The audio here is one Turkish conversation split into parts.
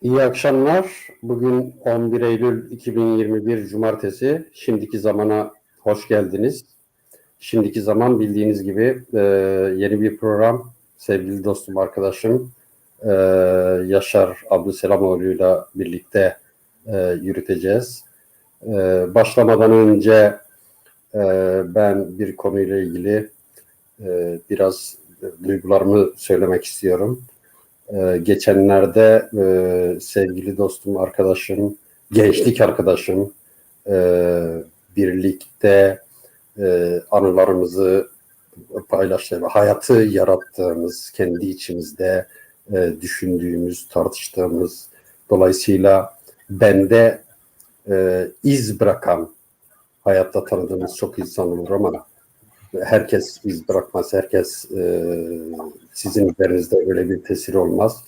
İyi akşamlar. Bugün 11 Eylül 2021 Cumartesi. Şimdiki zamana hoş geldiniz. Şimdiki zaman bildiğiniz gibi yeni bir program. Sevgili dostum, arkadaşım Yaşar Abdüselamoğlu'yla birlikte yürüteceğiz. Başlamadan önce ben bir konuyla ilgili biraz duygularımı söylemek istiyorum. Geçenlerde sevgili dostum, arkadaşım, gençlik arkadaşım e, birlikte anılarımızı paylaştık. Hayatı yarattığımız, kendi içimizde düşündüğümüz, tartıştığımız, dolayısıyla bende iz bırakan, hayatta tanıdığımız çok insan olur ama herkes iz bırakmaz, herkes sizin üzerinizde öyle bir tesir olmaz.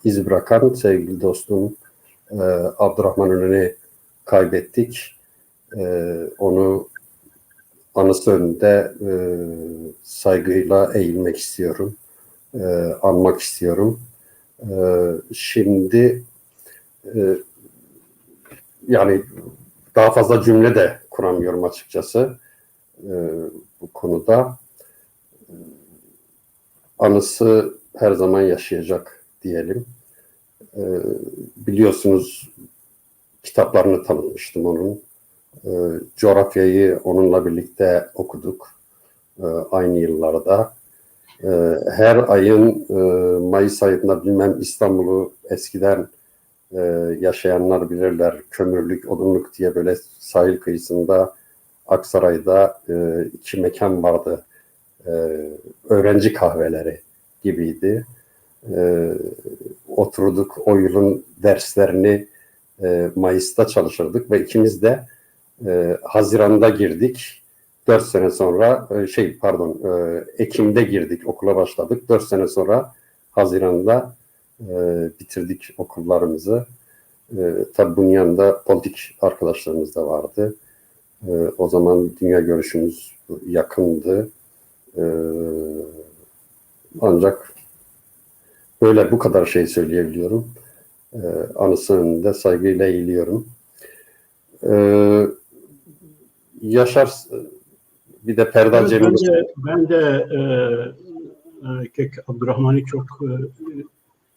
İz bırakan sevgili dostum Abdurrahman Önen'i kaybettik. Onu anısı önünde saygıyla eğilmek istiyorum, anmak istiyorum. Şimdi yani daha fazla cümle de kuramıyorum açıkçası bu konuda. Anısı her zaman yaşayacak diyelim. Biliyorsunuz kitaplarını tanıtmıştım onun. Coğrafyayı onunla birlikte okuduk aynı yıllarda. Her ayın Mayıs ayında bilmem İstanbul'u eskiden yaşayanlar bilirler. Kömürlük, odunluk diye böyle sahil kıyısında Aksaray'da iki mekan vardı. Öğrenci kahveleri gibiydi. Oturduk, o yılın derslerini Mayıs'ta çalışırdık ve ikimiz de Haziran'da girdik. 4 sene sonra Ekim'de girdik, okula başladık. 4 sene sonra Haziran'da bitirdik okullarımızı. Tabii bunun yanında politik arkadaşlarımız da vardı. O zaman dünya görüşümüz yakındı. Ancak böyle bu kadar şey söyleyebiliyorum. Anısının da saygıyla eğiliyorum. Yaşar, bir de Perda evet, Cemil. Ben de Abdurrahman'ı çok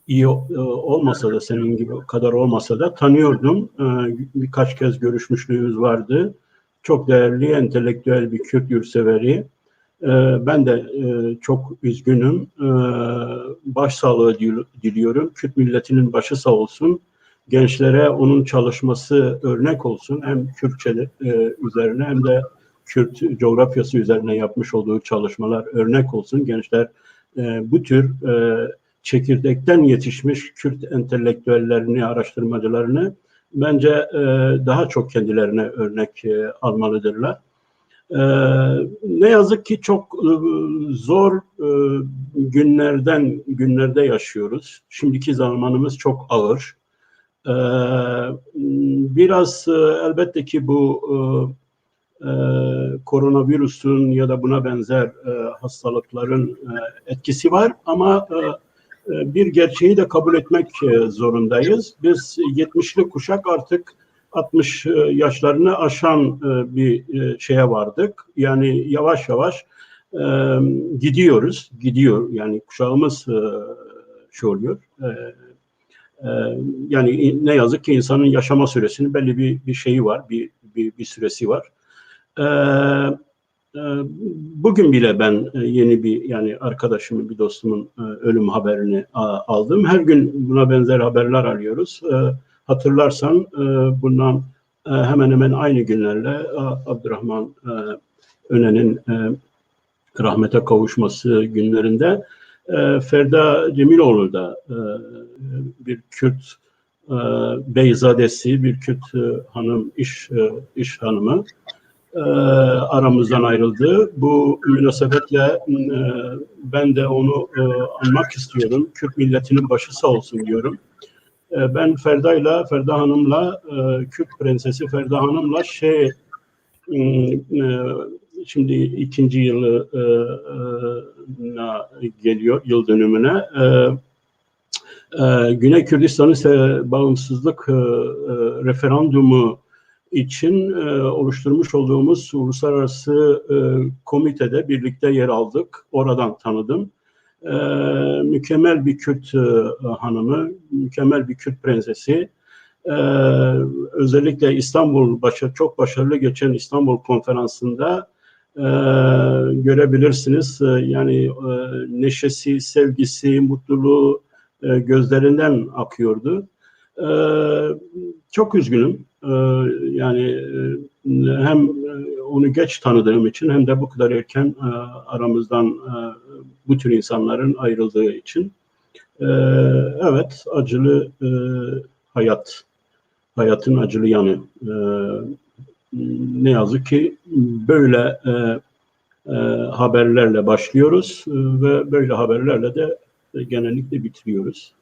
iyi olmasa da, senin gibi kadar olmasa da tanıyordum. Birkaç kez görüşmüşlüğümüz vardı. Çok değerli, entelektüel bir Kürt yurtseveri. Ben de çok üzgünüm. Başsağlığı diliyorum. Kürt milletinin başı sağ olsun. Gençlere onun çalışması örnek olsun. Hem Kürtçe üzerine hem de Kürt coğrafyası üzerine yapmış olduğu çalışmalar örnek olsun. Gençler bu tür çekirdekten yetişmiş Kürt entelektüellerini, araştırmacılarını bence daha çok kendilerine örnek almalıdırlar. Ne yazık ki çok zor günlerde yaşıyoruz. Şimdiki zamanımız çok ağır. Biraz elbette ki bu koronavirüsün ya da buna benzer hastalıkların etkisi var ama bir gerçeği de kabul etmek zorundayız. Biz 70'li kuşak artık 60 yaşlarını aşan bir şeye vardık. Yani yavaş yavaş gidiyor. Yani kuşağımız şey oluyor. Yani ne yazık ki insanın yaşama süresinin belli bir şeyi var, bir süresi var. Bugün bile ben yeni yani arkadaşımın, bir dostumun ölüm haberini aldım. Her gün buna benzer haberler alıyoruz. Hatırlarsan bundan hemen hemen aynı günlerle Abdurrahman Önen'in rahmete kavuşması günlerinde Ferda Cemiloğlu da bir Kürt beyzadesi, bir Kürt hanım, iş hanımı aramızdan ayrıldı. Bu münasebetle ben de onu anmak istiyorum. Kürt milletinin başı sağ olsun diyorum. Ben Ferda Hanım'la Kürt Prensesi Ferda Hanım'la şimdi ikinci yılına geliyor, yıl dönümüne. Güney Kürdistan'ın bağımsızlık referandumu için oluşturmuş olduğumuz uluslararası komitede birlikte yer aldık. Oradan tanıdım. Mükemmel bir Kürt hanımı, mükemmel bir Kürt prensesi. Özellikle çok başarılı geçen İstanbul konferansında görebilirsiniz. Yani neşesi, sevgisi, mutluluğu gözlerinden akıyordu. Çok üzgünüm. Yani hem onu geç tanıdığım için hem de bu kadar erken aramızdan bu tür insanların ayrıldığı için. Evet, acılı hayatın acılı yanı. Ne yazık ki böyle haberlerle başlıyoruz ve böyle haberlerle de genellikle bitiriyoruz.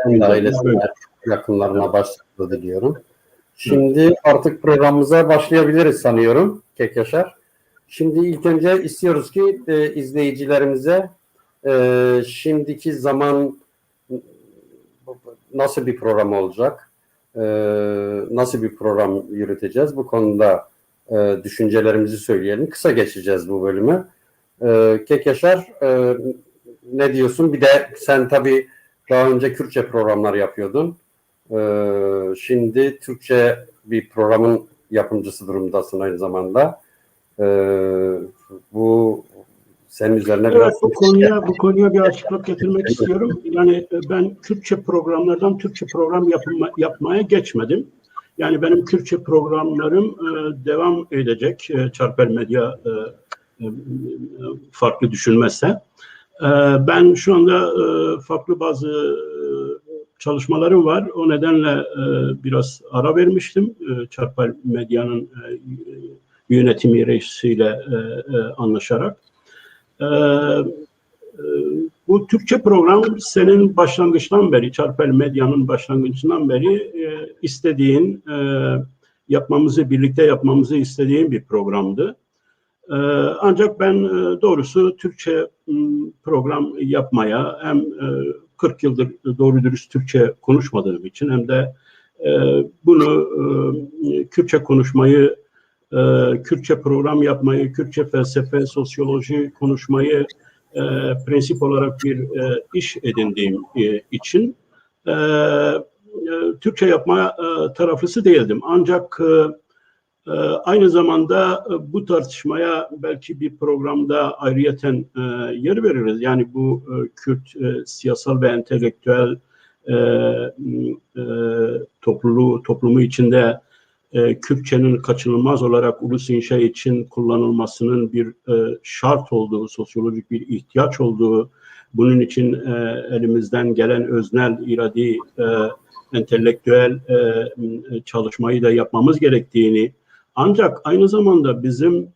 Ben de ailesine, yakınlarına başsağlığı diliyorum. Şimdi artık programımıza başlayabiliriz sanıyorum Kek Yaşar. Şimdi ilk önce istiyoruz ki izleyicilerimize şimdiki zaman nasıl bir program olacak, nasıl bir program yürüteceğiz bu konuda düşüncelerimizi söyleyelim. Kısa geçeceğiz bu bölümü. Kek Yaşar, ne diyorsun? Bir de sen tabii daha önce Kürtçe programlar yapıyordun. Şimdi Türkçe bir programın yapımcısı durumdasın aynı zamanda. Bu senin üzerine evet, biraz... Bu konuya bir açıklık getirmek istiyorum. Yani ben Kürtçe programlardan Türkçe program yapmaya geçmedim. Yani benim Kürtçe programlarım devam edecek. Çarper Medya farklı düşünmezse. Ben şu anda farklı bazı çalışmalarım var. O nedenle biraz ara vermiştim. Çarper Medya'nın yönetimi reisiyle anlaşarak. Bu Türkçe program senin başlangıçtan beri, Çarper Medya'nın başlangıcından beri istediğin, birlikte yapmamızı istediğin bir programdı. Ancak ben doğrusu Türkçe program yapmaya hem 40 yıldır doğru dürüst Türkçe konuşmadığım için hem de bunu Kürtçe konuşmayı, Kürtçe program yapmayı, Kürtçe felsefe, sosyoloji konuşmayı prensip olarak bir iş edindiğim için Türkçe yapma taraflısı değildim. Ancak aynı zamanda bu tartışmaya belki bir programda ayrıyeten yer veririz. Yani bu Kürt siyasal ve entelektüel toplumu içinde Kürtçenin kaçınılmaz olarak ulus inşa için kullanılmasının bir şart olduğu, sosyolojik bir ihtiyaç olduğu, bunun için elimizden gelen öznel, iradi, entelektüel çalışmayı da yapmamız gerektiğini, ancak aynı zamanda bizim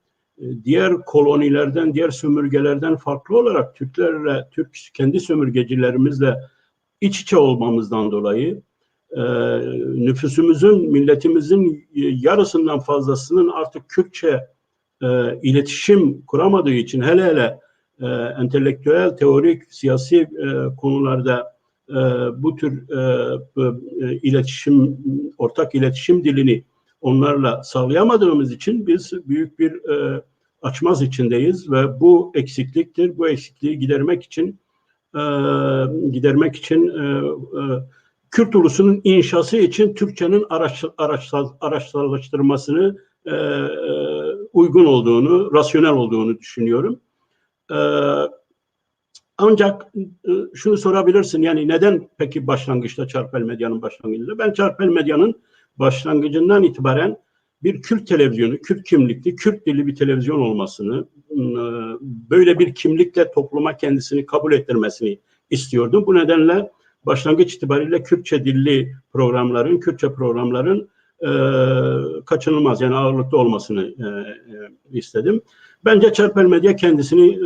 diğer kolonilerden, diğer sömürgelerden farklı olarak Türklerle, kendi sömürgecilerimizle iç içe olmamızdan dolayı nüfusumuzun, milletimizin yarısından fazlasının artık Kürtçe iletişim kuramadığı için hele entelektüel, teorik, siyasi konularda bu tür ortak iletişim dilini onlarla sağlayamadığımız için biz büyük bir açmaz içindeyiz ve bu eksikliktir. Bu eksikliği gidermek için Kürt ulusunun inşası için Türkçenin araçsallaştırmasını uygun olduğunu, rasyonel olduğunu düşünüyorum. Ancak şunu sorabilirsin, yani neden peki başlangıçta Çarper Medya'nın başlangıcında? Ben Çarper Medya'nın başlangıcından itibaren bir Kürt televizyonu, Kürt kimlikli, Kürt dilli bir televizyon olmasını, böyle bir kimlikle topluma kendisini kabul ettirmesini istiyordum. Bu nedenle başlangıç itibariyle Kürtçe dilli programların, Kürtçe programların kaçınılmaz, yani ağırlıklı olmasını istedim. Bence Çarper Medya kendisini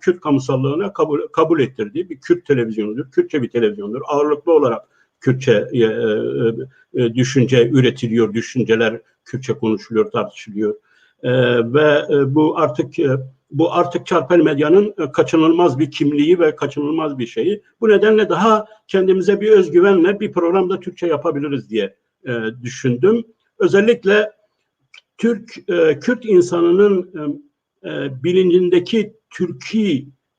Kürt kamusallığına kabul ettirdiği bir Kürt televizyonudur. Kürtçe bir televizyondur. Ağırlıklı olarak Kürtçe düşünce üretiliyor, düşünceler Kürtçe konuşuluyor, tartışılıyor. Ve bu artık Bu artık çarpel medyanın kaçınılmaz bir kimliği ve kaçınılmaz bir şeyi. Bu nedenle daha kendimize bir özgüvenle bir programda Türkçe yapabiliriz diye düşündüm. Özellikle Kürt insanının bilincindeki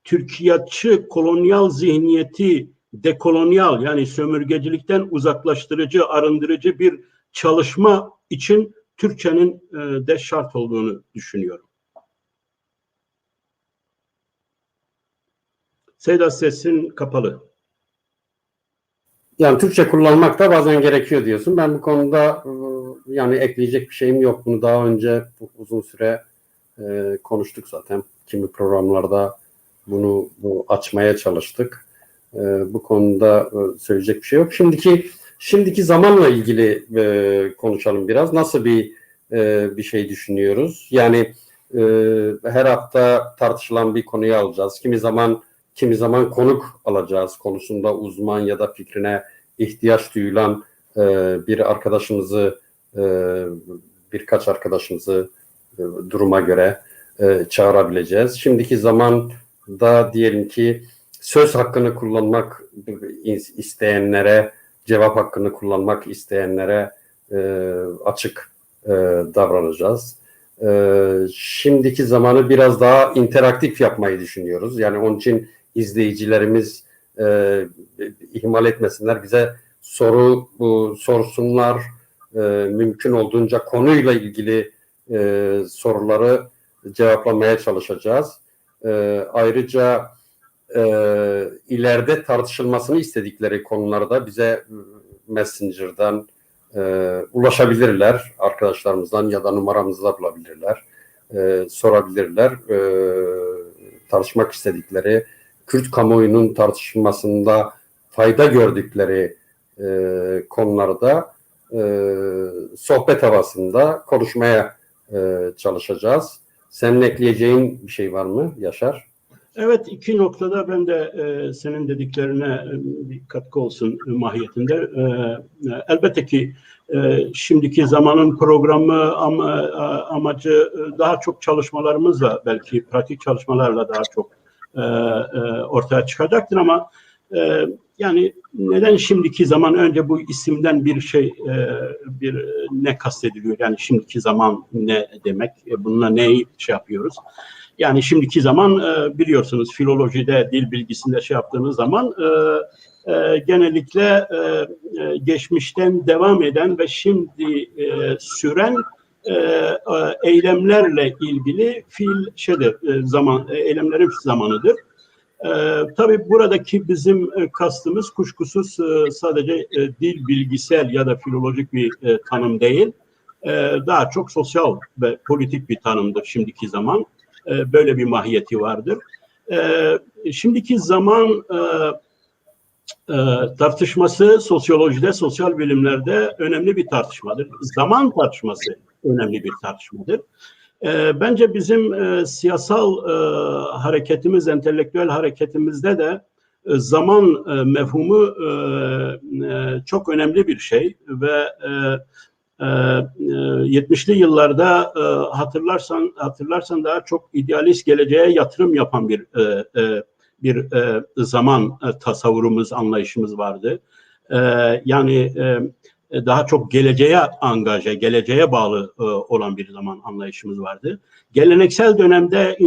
Türkiyatçı kolonyal zihniyeti dekolonyal, yani sömürgecilikten uzaklaştırıcı, arındırıcı bir çalışma için Türkçenin de şart olduğunu düşünüyorum. Seyda, sesin kapalı. Yani Türkçe kullanmak da bazen gerekiyor diyorsun. Ben bu konuda yani ekleyecek bir şeyim yok. Bunu daha önce uzun süre konuştuk zaten. Kimi programlarda bunu açmaya çalıştık. Bu konuda söyleyecek bir şey yok. Şimdiki zamanla ilgili konuşalım biraz. Nasıl bir şey düşünüyoruz? Yani her hafta tartışılan bir konuyu alacağız. Kimi zaman konuk alacağız. Konusunda uzman ya da fikrine ihtiyaç duyulan bir arkadaşımızı, birkaç arkadaşımızı duruma göre çağırabileceğiz. Şimdiki zamanda diyelim ki söz hakkını kullanmak isteyenlere, cevap hakkını kullanmak isteyenlere açık davranacağız. Şimdiki zamanı biraz daha interaktif yapmayı düşünüyoruz. Yani onun için izleyicilerimiz ihmal etmesinler, bize sorsunlar, mümkün olduğunca konuyla ilgili soruları cevaplamaya çalışacağız. Ayrıca ileride tartışılmasını istedikleri konularda bize Messenger'dan ulaşabilirler, arkadaşlarımızdan ya da numaramızla bulabilirler, sorabilirler. Tartışmak istedikleri, Kürt kamuoyunun tartışılmasında fayda gördükleri konularda sohbet havasında konuşmaya çalışacağız. Senin ekleyeceğin bir şey var mı Yaşar? Evet, iki noktada ben de senin dediklerine bir katkı olsun mahiyetinde. Elbette ki şimdiki zamanın programı amacı daha çok çalışmalarımızla, belki pratik çalışmalarla daha çok ortaya çıkacaktır ama yani neden şimdiki zaman, önce bu isimden ne kastediliyor? Yani şimdiki zaman ne demek? Bununla neyi yapıyoruz? Yani şimdiki zaman biliyorsunuz filolojide, dil bilgisinde yaptığınız zaman genellikle geçmişten devam eden ve şimdi süren eylemlerle ilgili eylemlerin zamanıdır. Tabii buradaki bizim kastımız kuşkusuz sadece dil bilgisel ya da filolojik bir tanım değil, daha çok sosyal ve politik bir tanımdır şimdiki zaman. Böyle bir mahiyeti vardır. Şimdiki zaman tartışması sosyolojide, sosyal bilimlerde önemli bir tartışmadır. Zaman tartışması önemli bir tartışmadır. Bence bizim siyasal hareketimiz, entelektüel hareketimizde de zaman mefhumu çok önemli bir şey ve 70'li yıllarda hatırlarsan daha çok idealist, geleceğe yatırım yapan bir zaman tasavvurumuz, anlayışımız vardı. Yani daha çok geleceğe angaje, geleceğe bağlı olan bir zaman anlayışımız vardı. Geleneksel dönemde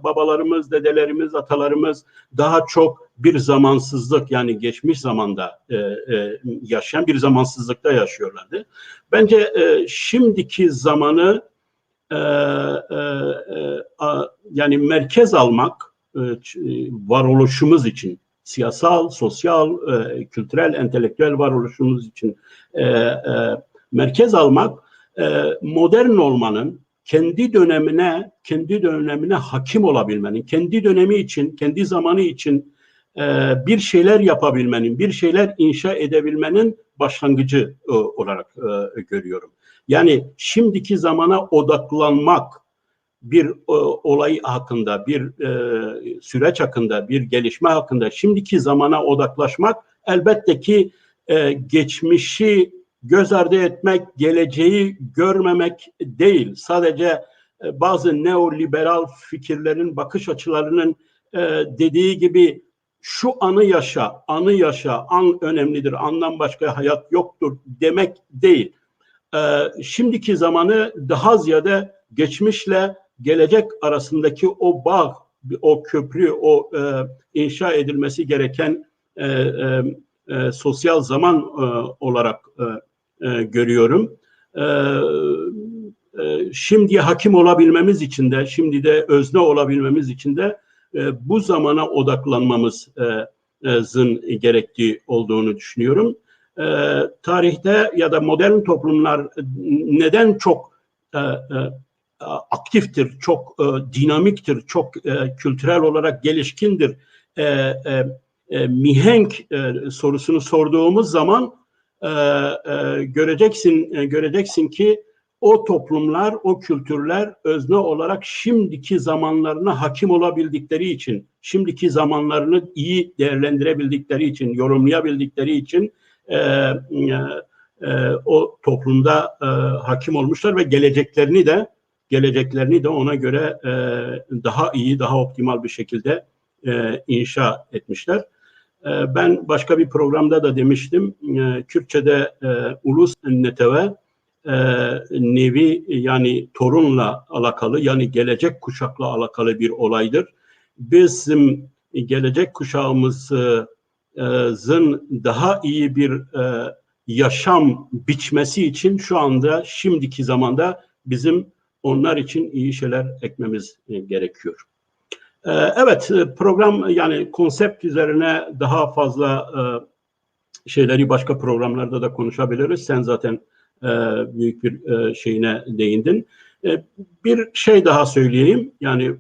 babalarımız, dedelerimiz, atalarımız daha çok bir zamansızlık, yani geçmiş zamanda yaşayan bir zamansızlıkta yaşıyorlardı. Bence şimdiki zamanı yani merkez almak, varoluşumuz için, siyasal, sosyal, kültürel, entelektüel varoluşumuz için merkez almak, modern olmanın, kendi dönemine hakim olabilmenin, kendi dönemi için, kendi zamanı için bir şeyler yapabilmenin, bir şeyler inşa edebilmenin başlangıcı olarak görüyorum. Yani şimdiki zamana odaklanmak, bir olay hakkında, bir süreç hakkında, bir gelişme hakkında şimdiki zamana odaklaşmak elbette ki geçmişi göz ardı etmek, geleceği görmemek değil. Sadece bazı neoliberal fikirlerin, bakış açılarının dediği gibi şu anı yaşa, an önemlidir, andan başka hayat yoktur demek değil. Şimdiki zamanı daha ziyade geçmişle gelecek arasındaki o bağ, o köprü, o inşa edilmesi gereken sosyal zaman olarak görüyorum. Şimdiye hakim olabilmemiz için de, şimdi de özne olabilmemiz için de bu zamana odaklanmamızın gerektiği olduğunu düşünüyorum. Tarihte ya da modern toplumlar neden çok aktiftir, çok dinamiktir, çok kültürel olarak gelişkindir, mihenk sorusunu sorduğumuz zaman göreceksin ki o toplumlar, o kültürler özne olarak şimdiki zamanlarına hakim olabildikleri için, şimdiki zamanlarını iyi değerlendirebildikleri için, yorumlayabildikleri için o toplumda hakim olmuşlar ve geleceklerini de ona göre daha iyi, daha optimal bir şekilde inşa etmişler. Ben başka bir programda da demiştim, Kürtçe'de ulus neteve nevi, yani torunla alakalı, yani gelecek kuşakla alakalı bir olaydır. Bizim gelecek kuşağımızın daha iyi bir yaşam biçmesi için şu anda, şimdiki zamanda bizim onlar için iyi şeyler ekmemiz gerekiyor. Evet, program, yani konsept üzerine daha fazla şeyleri başka programlarda da konuşabiliriz. Sen zaten büyük bir şeyine değindin. Bir şey daha söyleyeyim, yani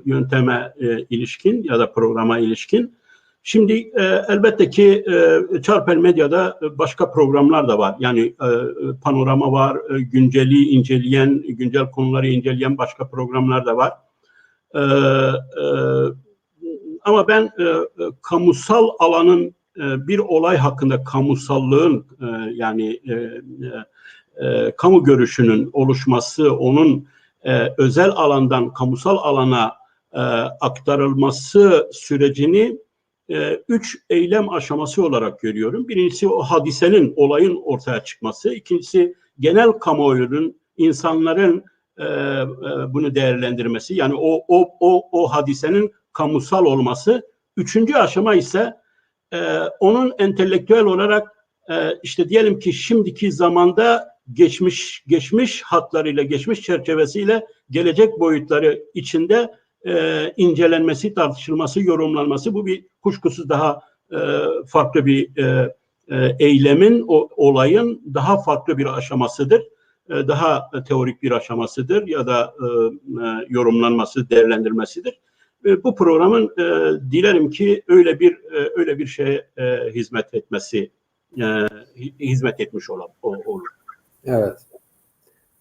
yönteme ilişkin ya da programa ilişkin. Şimdi elbette ki Çarpel Medya'da başka programlar da var. Yani panorama var, güncel konuları inceleyen başka programlar da var. Ama ben kamusal alanın bir olay hakkında kamusallığın, yani kamu görüşünün oluşması, onun özel alandan kamusal alana aktarılması sürecini 3 eylem aşaması olarak görüyorum. Birincisi o hadisenin, olayın ortaya çıkması. İkincisi genel kamuoyunun, insanların bunu değerlendirmesi. Yani o hadisenin kamusal olması. Üçüncü aşama ise onun entelektüel olarak işte diyelim ki şimdiki zamanda geçmiş hatlarıyla, geçmiş çerçevesiyle gelecek boyutları içinde incelenmesi, tartışılması, yorumlanması. Bu bir kuşkusuz daha farklı bir eylemin, olayın daha farklı bir aşamasıdır. Daha teorik bir aşamasıdır ya da yorumlanması, değerlendirmesidir. Bu programın dilerim ki öyle bir şeye hizmet etmiş olur. Evet.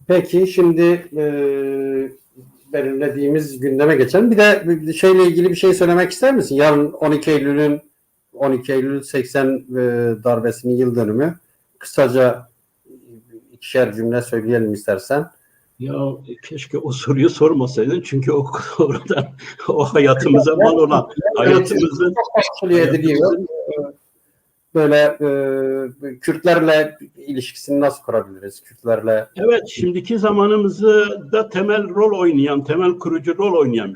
Peki şimdi belirlediğimiz gündeme geçelim. Bir de şeyle ilgili bir şey söylemek ister misin? Yarın 12 Eylül 80 darbesinin yıl dönümü. Kısaca ikişer cümle söyleyelim istersen. Ya keşke o soruyu sormasaydın, çünkü oradan o hayatımıza mal olan hayatımızın böyle Kürtlerle ilişkisini nasıl kurabiliriz? Kürtlerle. Evet, şimdiki zamanımızda temel kurucu rol oynayan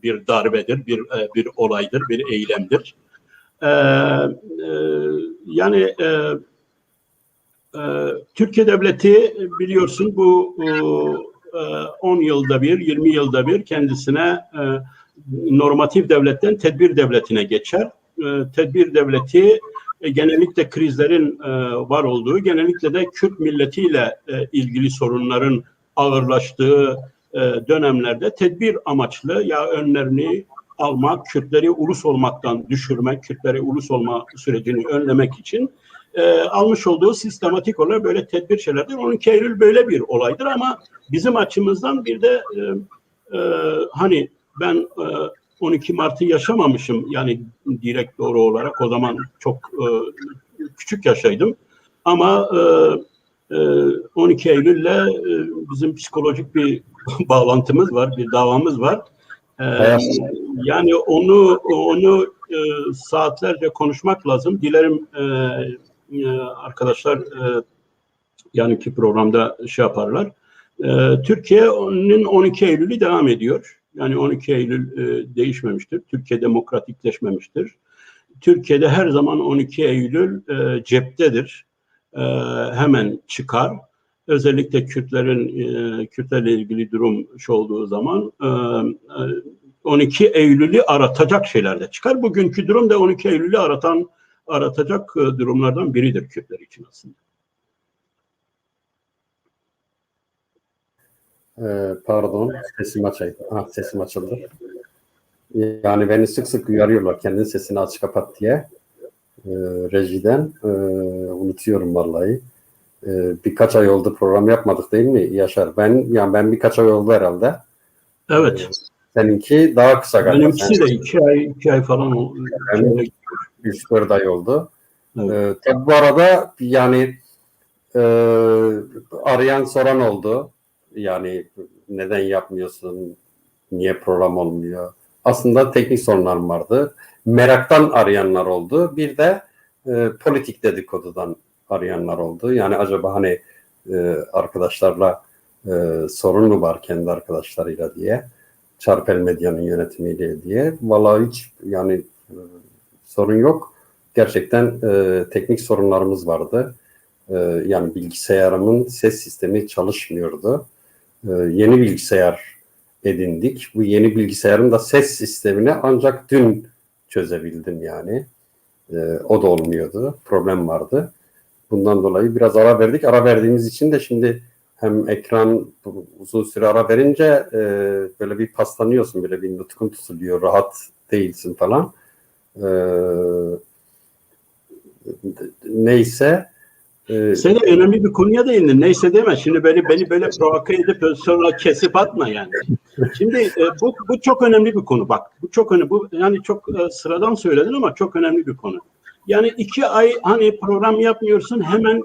bir darbedir, bir olaydır, bir eylemdir. Yani Türkiye Devleti biliyorsun bu 10 yılda bir, 20 yılda bir kendisine normatif devletten tedbir devletine geçer. Tedbir devleti genellikle krizlerin var olduğu, genellikle de Kürt milletiyle ilgili sorunların ağırlaştığı dönemlerde tedbir amaçlı ya önlerini almak, Kürtleri ulus olmaktan düşürmek, Kürtleri ulus olma sürecini önlemek için almış olduğu sistematik olarak böyle tedbir şeylerdir. 12 Eylül böyle bir olaydır ama bizim açımızdan bir de hani ben 12 Mart'ı yaşamamışım, yani direkt doğru olarak, o zaman çok küçük yaşaydım ama 12 Eylül'le bizim psikolojik bir bağlantımız var, bir davamız var. Yani onu saatlerce konuşmak lazım. Dilerim arkadaşlar yani ki programda şey yaparlar. Türkiye'nin 12 Eylül'ü devam ediyor. Yani 12 Eylül değişmemiştir. Türkiye demokratikleşmemiştir. Türkiye'de her zaman 12 Eylül ceptedir. Hemen çıkar. Özellikle Kürtlerle ilgili durum şu olduğu zaman 12 Eylül'ü aratacak şeyler de çıkar. Bugünkü durum da 12 Eylül'ü aratacak durumlardan biridir Kürtler için aslında. Pardon, sesim açıldı. Yani beni sık sık uyarıyorlar kendinin sesini aç kapat diye. Rejiden. Unutuyorum vallahi. Birkaç ay oldu program yapmadık değil mi Yaşar? Ben birkaç ay oldu herhalde. Evet. Seninki daha kısa galiba. Benimkisi de 2 ay falan oldu. 3-4 ay oldu. Evet. Tabii bu arada yani arayan soran oldu. Yani neden yapmıyorsun? Niye program olmuyor? Aslında teknik sorunlarım vardı. Meraktan arayanlar oldu. Bir de politik dedikodudan arayanlar oldu. Yani acaba hani arkadaşlarla sorun mu var kendi arkadaşlarıyla diye. Çarpel Medya'nın yönetimiyle diye. Vallahi hiç yani sorun yok. Gerçekten teknik sorunlarımız vardı. Yani bilgisayarımın ses sistemi çalışmıyordu. Yeni bilgisayar edindik. Bu yeni bilgisayarın da ses sistemini ancak dün çözebildim yani. O da olmuyordu. Problem vardı. Bundan dolayı biraz ara verdik. Ara verdiğimiz için de şimdi hem ekran uzun süre ara verince böyle bir paslanıyorsun. Böyle bir nutkun tutuluyor. Rahat değilsin falan. Neyse. Sen de önemli bir konuya değindin. Neyse deme. Şimdi beni böyle provoke edip sonra kesip atma yani. Şimdi bu çok önemli bir konu. Bak bu çok önemli. Bu yani çok sıradan söyledin ama çok önemli bir konu. Yani 2 ay hani program yapmıyorsun hemen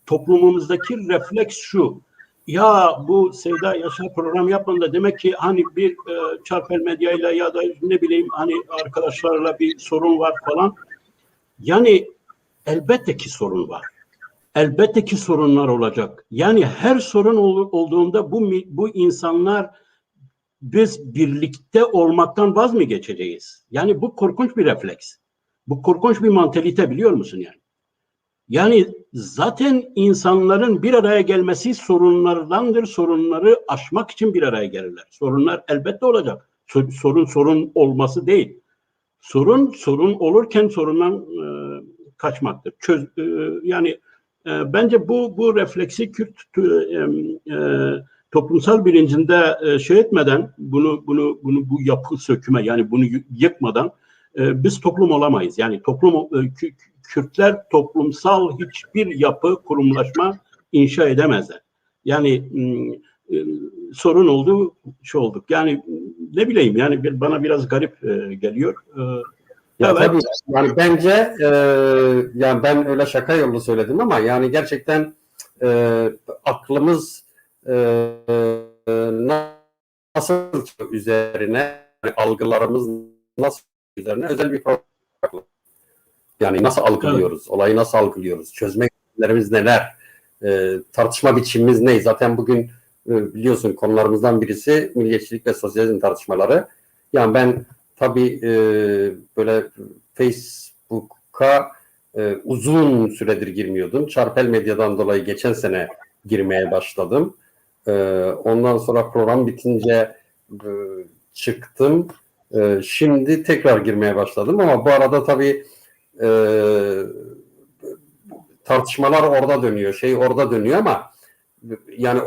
toplumumuzdaki refleks şu. Ya bu Sevda Yaşar program yapmadı demek ki hani bir Çarpel Medya'yla ya da ne bileyim hani arkadaşlarla bir sorun var falan. Yani elbette ki sorun var. Elbette ki sorunlar olacak. Yani her sorun olduğunda bu insanlar biz birlikte olmaktan vaz mı geçeceğiz? Yani bu korkunç bir refleks. Bu korkunç bir mantalite biliyor musun yani? Yani zaten insanların bir araya gelmesi sorunlardandır. Sorunları aşmak için bir araya gelirler. Sorunlar elbette olacak. Sorun olması değil. Sorun olurken sorundan kaçmaktır. Yani bence bu refleksi Kürt toplumsal bilincinde şey etmeden bunu bu yapı söküme yani bunu yıkmadan biz toplum olamayız. Yani Kürtler toplumsal hiçbir yapı, kurumlaşma inşa edemezler. Yani sorun oldu, şey olduk. Yani ne bileyim yani bana biraz garip geliyor. Ya evet. tabii yani bence yani ben öyle şaka yollu söyledim ama yani gerçekten aklımız nasıl üzerine yani algılarımız nasıl üzerine özel bir program. Yani nasıl algılıyoruz? Evet. Olayı nasıl algılıyoruz? Çözme yöntemlerimiz neler? Tartışma biçimimiz ne? Zaten bugün biliyorsun konularımızdan birisi milliyetçilik ve sosyalizm tartışmaları. Yani ben tabii böyle Facebook'a uzun süredir girmiyordum. Çarpel Medya'dan dolayı geçen sene girmeye başladım. Ondan sonra program bitince çıktım. Şimdi tekrar girmeye başladım ama bu arada tabii tartışmalar orada dönüyor, şey orada dönüyor ama yani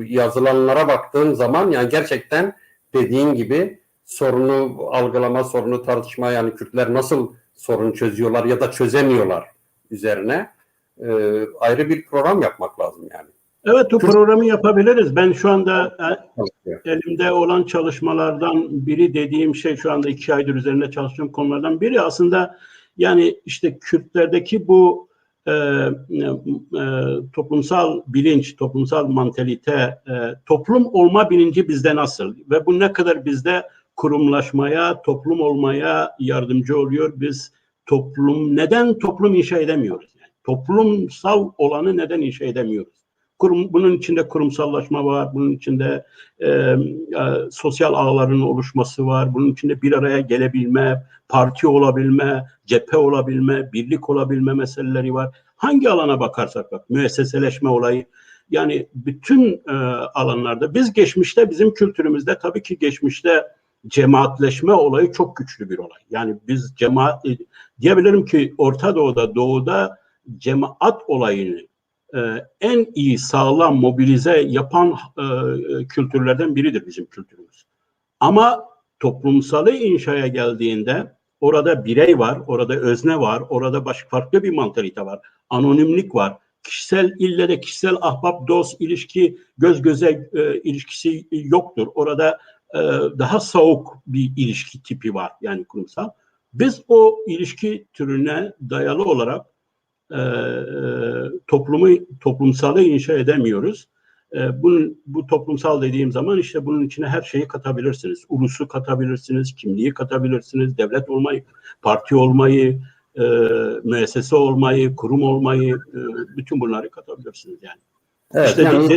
yazılanlara baktığım zaman yani gerçekten dediğin gibi sorunu algılama, sorunu tartışma yani Kürtler nasıl sorun çözüyorlar ya da çözemiyorlar üzerine ayrı bir program yapmak lazım yani. Evet o programı yapabiliriz. Ben şu anda elimde olan çalışmalardan biri dediğim şey şu anda 2 aydır üzerinde çalıştığım konulardan biri aslında yani işte Kürtlerdeki bu toplumsal bilinç, toplumsal mantalite, toplum olma bilinci bizde nasıl? Ve bu ne kadar bizde kurumlaşmaya, toplum olmaya yardımcı oluyor? Biz neden toplum inşa edemiyoruz? Yani toplumsal olanı neden inşa edemiyoruz? Bunun içinde kurumsallaşma var, bunun içinde sosyal ağların oluşması var, bunun içinde bir araya gelebilme, parti olabilme, cephe olabilme, birlik olabilme meseleleri var. Hangi alana bakarsak bak, müesseseleşme olayı, yani bütün alanlarda, biz geçmişte, bizim kültürümüzde tabii ki geçmişte cemaatleşme olayı çok güçlü bir olay. Yani biz diyebilirim ki Orta Doğu'da, Doğu'da cemaat olayını en iyi sağlam mobilize yapan kültürlerden biridir bizim kültürümüz. Ama toplumsalı inşaya geldiğinde orada birey var, orada özne var, orada farklı bir mantalite var, anonimlik var. İlle de kişisel ahbap, dost ilişki, göz göze ilişkisi yoktur. Orada daha soğuk bir ilişki tipi var, yani kurumsal. Biz o ilişki türüne dayalı olarak toplumsalı inşa edemiyoruz. Bu toplumsal dediğim zaman işte bunun içine her şeyi katabilirsiniz. Ulusu katabilirsiniz, kimliği katabilirsiniz, devlet olmayı, parti olmayı, müessese olmayı, kurum olmayı, bütün bunları katabilirsiniz yani. Evet, işte yani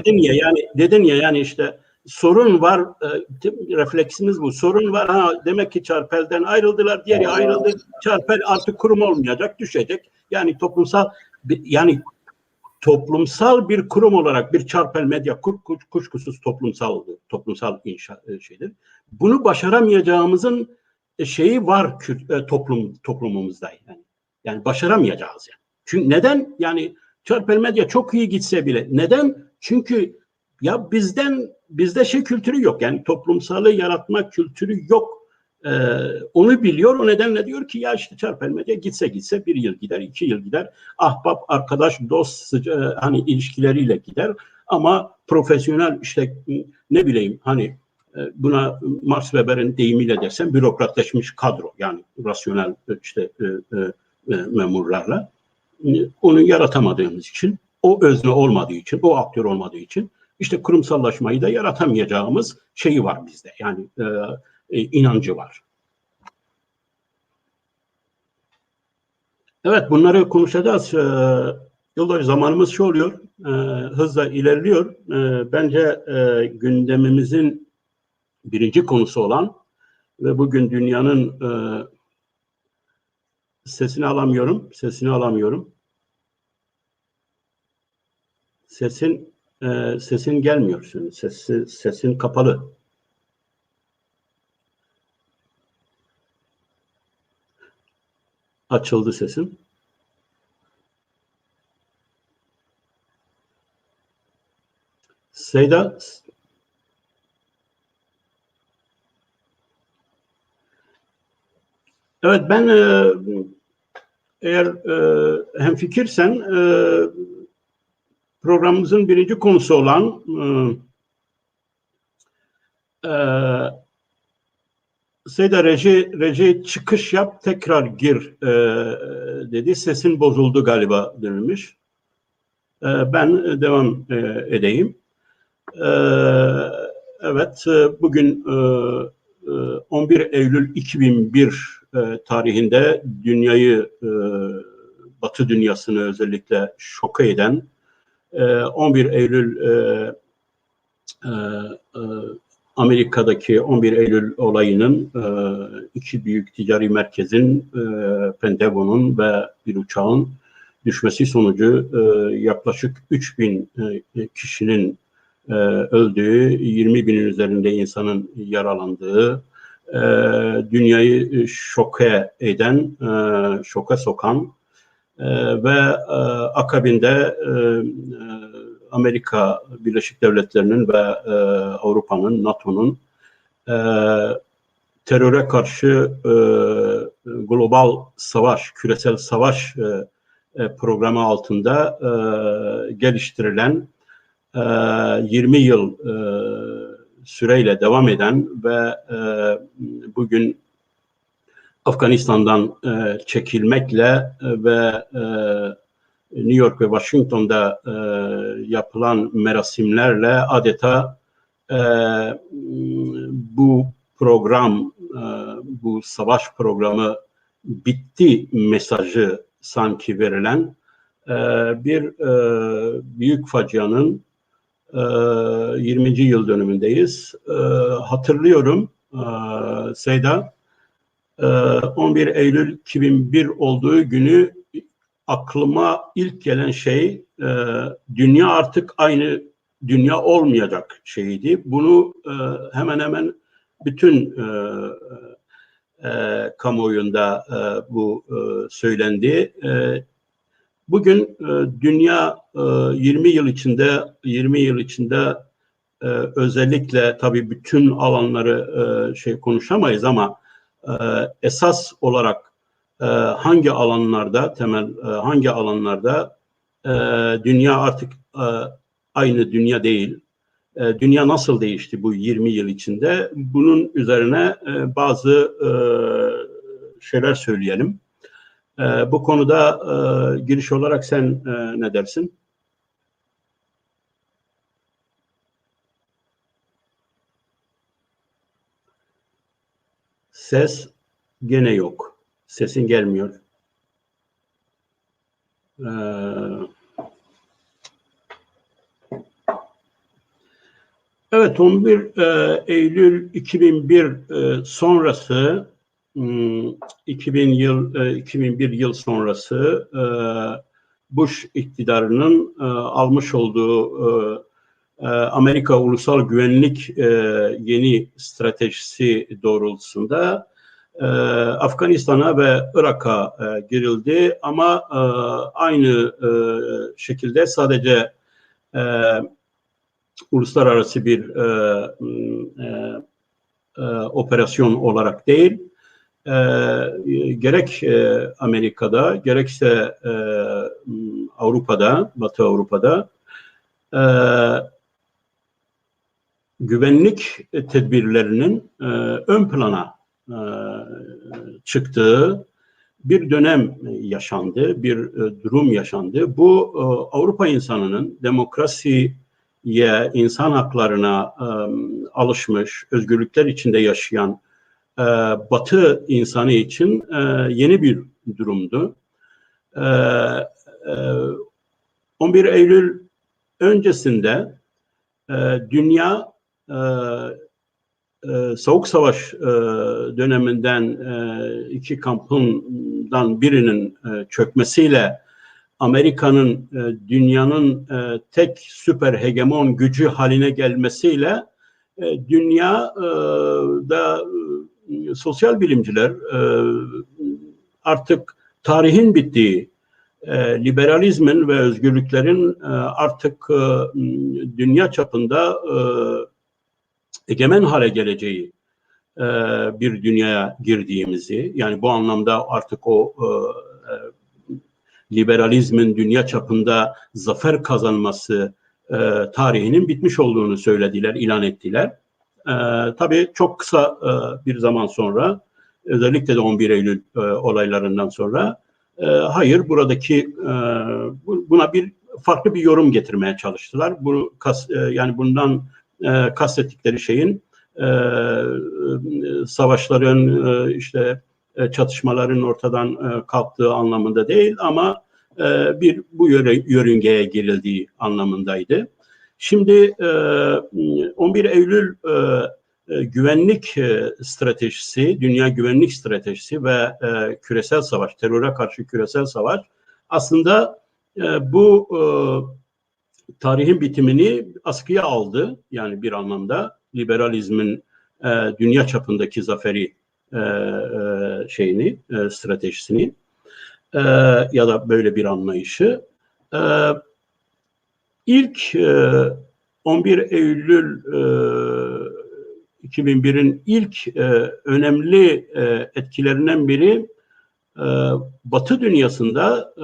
dedin ya yani işte sorun var, refleksimiz bu. Sorun var, demek ki Çarpel'den ayrıldılar, diğeri ayrıldı. Çarpel artık kurum olmayacak, düşecek. Yani toplumsal bir kurum olarak bir Çarpel Medya kuşkusuz toplumsal inşa şeydir. Bunu başaramayacağımızın şeyi var toplumumuzda yani başaramayacağız yani. Çünkü neden? Yani Çarpel Medya çok iyi gitse bile neden? Çünkü ya bizde kültürü yok, yani toplumsalı yaratma kültürü yok. Onu biliyor, o nedenle diyor ki ya işte Çarpel Medya gitse 1 yıl gider, 2 yıl gider, ahbap, arkadaş, dost hani ilişkileriyle gider ama profesyonel işte ne bileyim hani buna Max Weber'in deyimiyle desem bürokratleşmiş kadro, yani rasyonel işte memurlarla onu yaratamadığımız için, o özne olmadığı için, o aktör olmadığı için işte kurumsallaşmayı da yaratamayacağımız şeyi var bizde. Yani inancı var. Evet, bunları konuşacağız. Yoldaş, zamanımız şu oluyor, hızla ilerliyor. Bence gündemimizin birinci konusu olan ve bugün dünyanın sesini alamıyorum. Sesin gelmiyor şimdi. Sesin kapalı. Açıldı sesin. Seyda, evet, ben eğer hemfikirsen programımızın birinci konusu olan Seyda, reji çıkış yap, tekrar gir dedi. Sesin bozuldu galiba denilmiş. Ben devam edeyim. Evet, bugün 11 Eylül 2001 tarihinde dünyayı, Batı dünyasını özellikle şoka eden 11 Eylül Amerika'daki 11 Eylül olayının iki büyük ticari merkezin, Pentagon'un ve bir uçağın düşmesi sonucu yaklaşık 3000 kişinin öldüğü, 20 binin üzerinde insanın yaralandığı, dünyayı şoka eden, şoka sokan ve akabinde Amerika Birleşik Devletleri'nin ve Avrupa'nın, NATO'nun teröre karşı global savaş, küresel savaş programı altında geliştirilen 20 yıl süreyle devam eden ve bugün Afganistan'dan çekilmekle ve New York ve Washington'da yapılan merasimlerle adeta bu program, bu savaş programı bitti mesajı sanki verilen bir büyük facianın 20. yıl dönümündeyiz. Hatırlıyorum Seyda, 11 Eylül 2001 olduğu günü aklıma ilk gelen şey dünya artık aynı dünya olmayacak şeydi. Bunu hemen hemen bütün kamuoyunda bu söylendi. Bugün dünya 20 yıl içinde özellikle tabii bütün alanları konuşamayız ama esas olarak hangi alanlarda hangi alanlarda dünya artık aynı dünya değil. Dünya nasıl değişti bu 20 yıl içinde? Bunun üzerine bazı şeyler söyleyelim. Bu konuda giriş olarak sen ne dersin? Ses gene yok. Sesin gelmiyor. Evet, 11 Eylül 2001 sonrası 2001 yıl sonrası Bush iktidarının almış olduğu Amerika Ulusal Güvenlik yeni stratejisi doğrultusunda Afganistan'a ve Irak'a girildi ama aynı şekilde sadece uluslararası bir operasyon olarak değil, gerek Amerika'da gerekse Avrupa'da, Batı Avrupa'da güvenlik tedbirlerinin ön plana çıktığı bir dönem yaşandı, bir durum yaşandı. Bu Avrupa insanının demokrasiye, insan haklarına alışmış, özgürlükler içinde yaşayan Batı insanı için yeni bir durumdu. 11 Eylül öncesinde dünya Soğuk Savaş döneminden iki kampından birinin çökmesiyle Amerika'nın dünyanın tek süper hegemon gücü haline gelmesiyle dünyada sosyal bilimciler artık tarihin bittiği, liberalizmin ve özgürlüklerin artık dünya çapında egemen hale geleceği bir dünyaya girdiğimizi, yani bu anlamda artık o liberalizmin dünya çapında zafer kazanması tarihinin bitmiş olduğunu söylediler, ilan ettiler. Tabii çok kısa bir zaman sonra, özellikle de 11 Eylül olaylarından sonra, hayır, buradaki buna bir farklı bir yorum getirmeye çalıştılar. Yani bundan kastettikleri şeyin savaşların işte çatışmaların ortadan kalktığı anlamında değil ama bu yörüngeye girildiği anlamındaydı. Şimdi 11 Eylül güvenlik stratejisi, dünya güvenlik stratejisi ve küresel savaş, teröre karşı küresel savaş aslında bu tarihin bitimini askıya aldı. Yani bir anlamda liberalizmin dünya çapındaki zaferi stratejisini ya da böyle bir anlayışı. İlk 11 Eylül 2001'in ilk önemli etkilerinden biri Batı dünyasında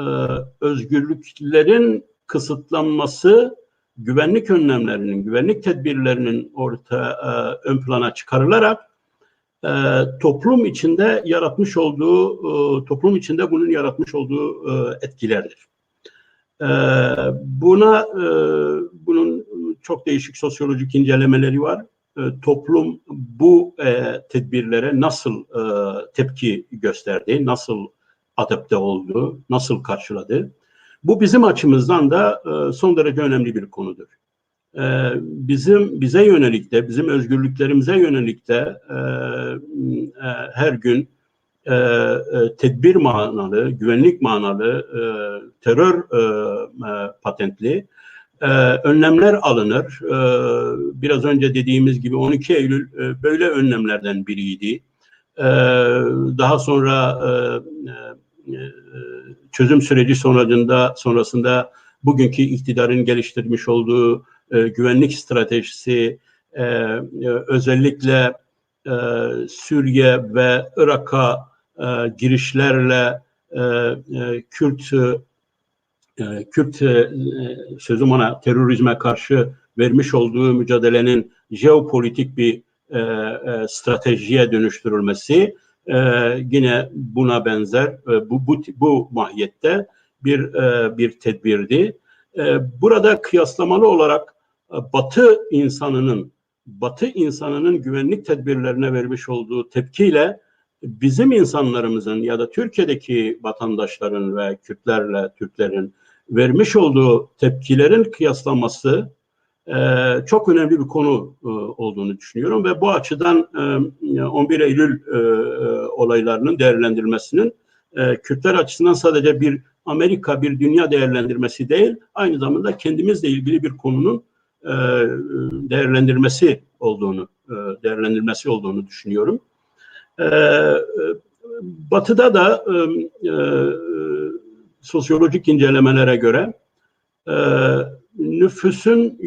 özgürlüklerin kısıtlanması, güvenlik önlemlerinin, güvenlik tedbirlerinin ön plana çıkarılarak toplum içinde bunun yaratmış olduğu etkilerdir. Bunun çok değişik sosyolojik incelemeleri var. Toplum bu tedbirlere nasıl tepki gösterdi, nasıl adapte oldu, nasıl karşıladı? Bu bizim açımızdan da son derece önemli bir konudur. Bize yönelik de, bizim özgürlüklerimize yönelik de her gün tedbir manalı, güvenlik manalı, terör patentli önlemler alınır. Biraz önce dediğimiz gibi 12 Eylül böyle önlemlerden biriydi. Daha sonra çözüm süreci sonrasında bugünkü iktidarın geliştirmiş olduğu güvenlik stratejisi özellikle Suriye ve Irak'a girişlerle Kürt sözüm ona terörizme karşı vermiş olduğu mücadelenin jeopolitik bir stratejiye dönüştürülmesi yine buna benzer bu mahiyette bir tedbirdi. Burada kıyaslamalı olarak Batı insanının güvenlik tedbirlerine vermiş olduğu tepkiyle bizim insanlarımızın ya da Türkiye'deki vatandaşların ve Kürtlerle Türklerin vermiş olduğu tepkilerin kıyaslanması çok önemli bir konu olduğunu düşünüyorum ve bu açıdan 11 Eylül olaylarının değerlendirilmesinin Kürtler açısından sadece bir Amerika, bir dünya değerlendirmesi değil, aynı zamanda kendimizle ilgili bir konunun değerlendirmesi olduğunu düşünüyorum. Batı'da da sosyolojik incelemelere göre nüfusun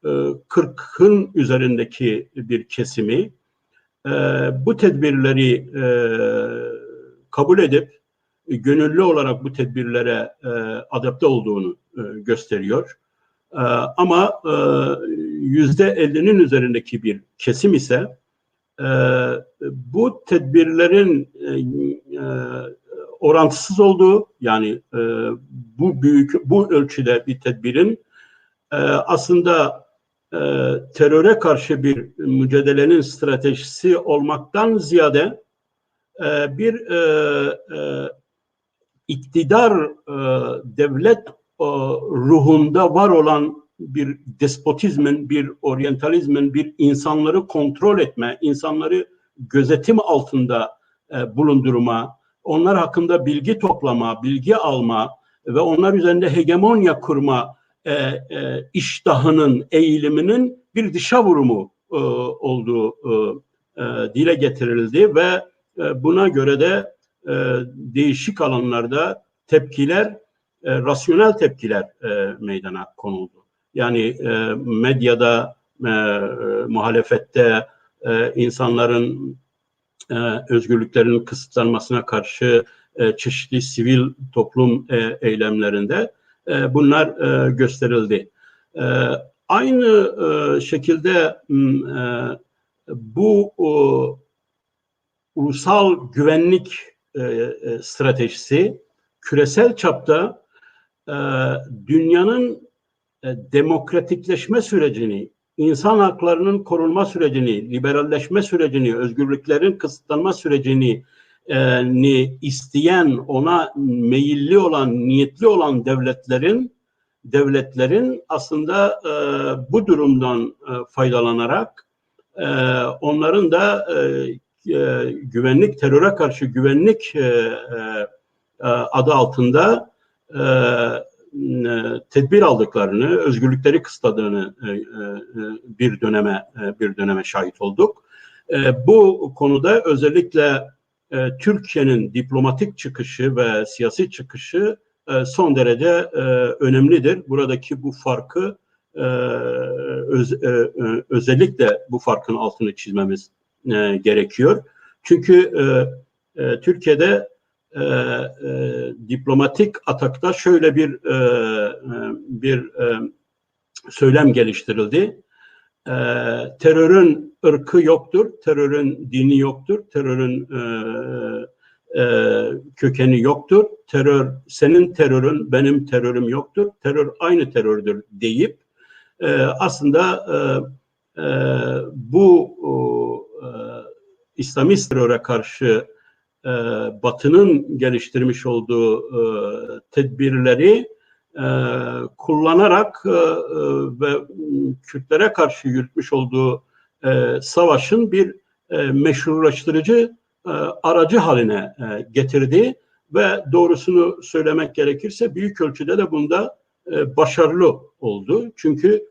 %40'ın üzerindeki bir kesimi bu tedbirleri kabul edip gönüllü olarak bu tedbirlere adapte olduğunu gösteriyor. Ama %50'nin üzerindeki bir kesim ise bu tedbirlerin orantısız olduğu, yani bu ölçüde bir tedbirin aslında teröre karşı bir mücadelenin stratejisi olmaktan ziyade bir iktidar devlet ruhunda var olan bir despotizmin, bir oryantalizmin, bir insanları kontrol etme, insanları gözetim altında bulundurma, onlar hakkında bilgi toplama, bilgi alma ve onlar üzerinde hegemonya kurma iştahının, eğiliminin bir dışa vurumu olduğu dile getirildi ve buna göre de değişik alanlarda tepkiler, rasyonel tepkiler meydana konuldu. Yani medyada, muhalefette insanların özgürlüklerinin kısıtlanmasına karşı çeşitli sivil toplum eylemlerinde bunlar gösterildi. Aynı şekilde bu ulusal güvenlik stratejisi küresel çapta dünyanın demokratikleşme sürecini, insan haklarının korunma sürecini, liberalleşme sürecini, özgürlüklerin kısıtlanma sürecini isteyen, ona meyilli olan, niyetli olan devletlerin aslında bu durumdan faydalanarak onların da teröre karşı güvenlik adı altında tedbir aldıklarını, özgürlükleri kısıtladığını bir döneme şahit olduk. Bu konuda özellikle Türkiye'nin diplomatik çıkışı ve siyasi çıkışı son derece önemlidir. Buradaki bu farkı özellikle bu farkın altını çizmemiz gerekiyor. Çünkü Türkiye'de diplomatik atakta şöyle bir söylem geliştirildi. Terörün ırkı yoktur, terörün dini yoktur, terörün kökeni yoktur. Terör, senin terörün, benim terörüm yoktur. Terör aynı terördür deyip aslında bu İslamist teröre karşı Batı'nın geliştirmiş olduğu tedbirleri kullanarak ve Kürtlere karşı yürütmüş olduğu savaşın bir meşrulaştırıcı aracı haline getirdi ve doğrusunu söylemek gerekirse büyük ölçüde de bunda başarılı oldu. Çünkü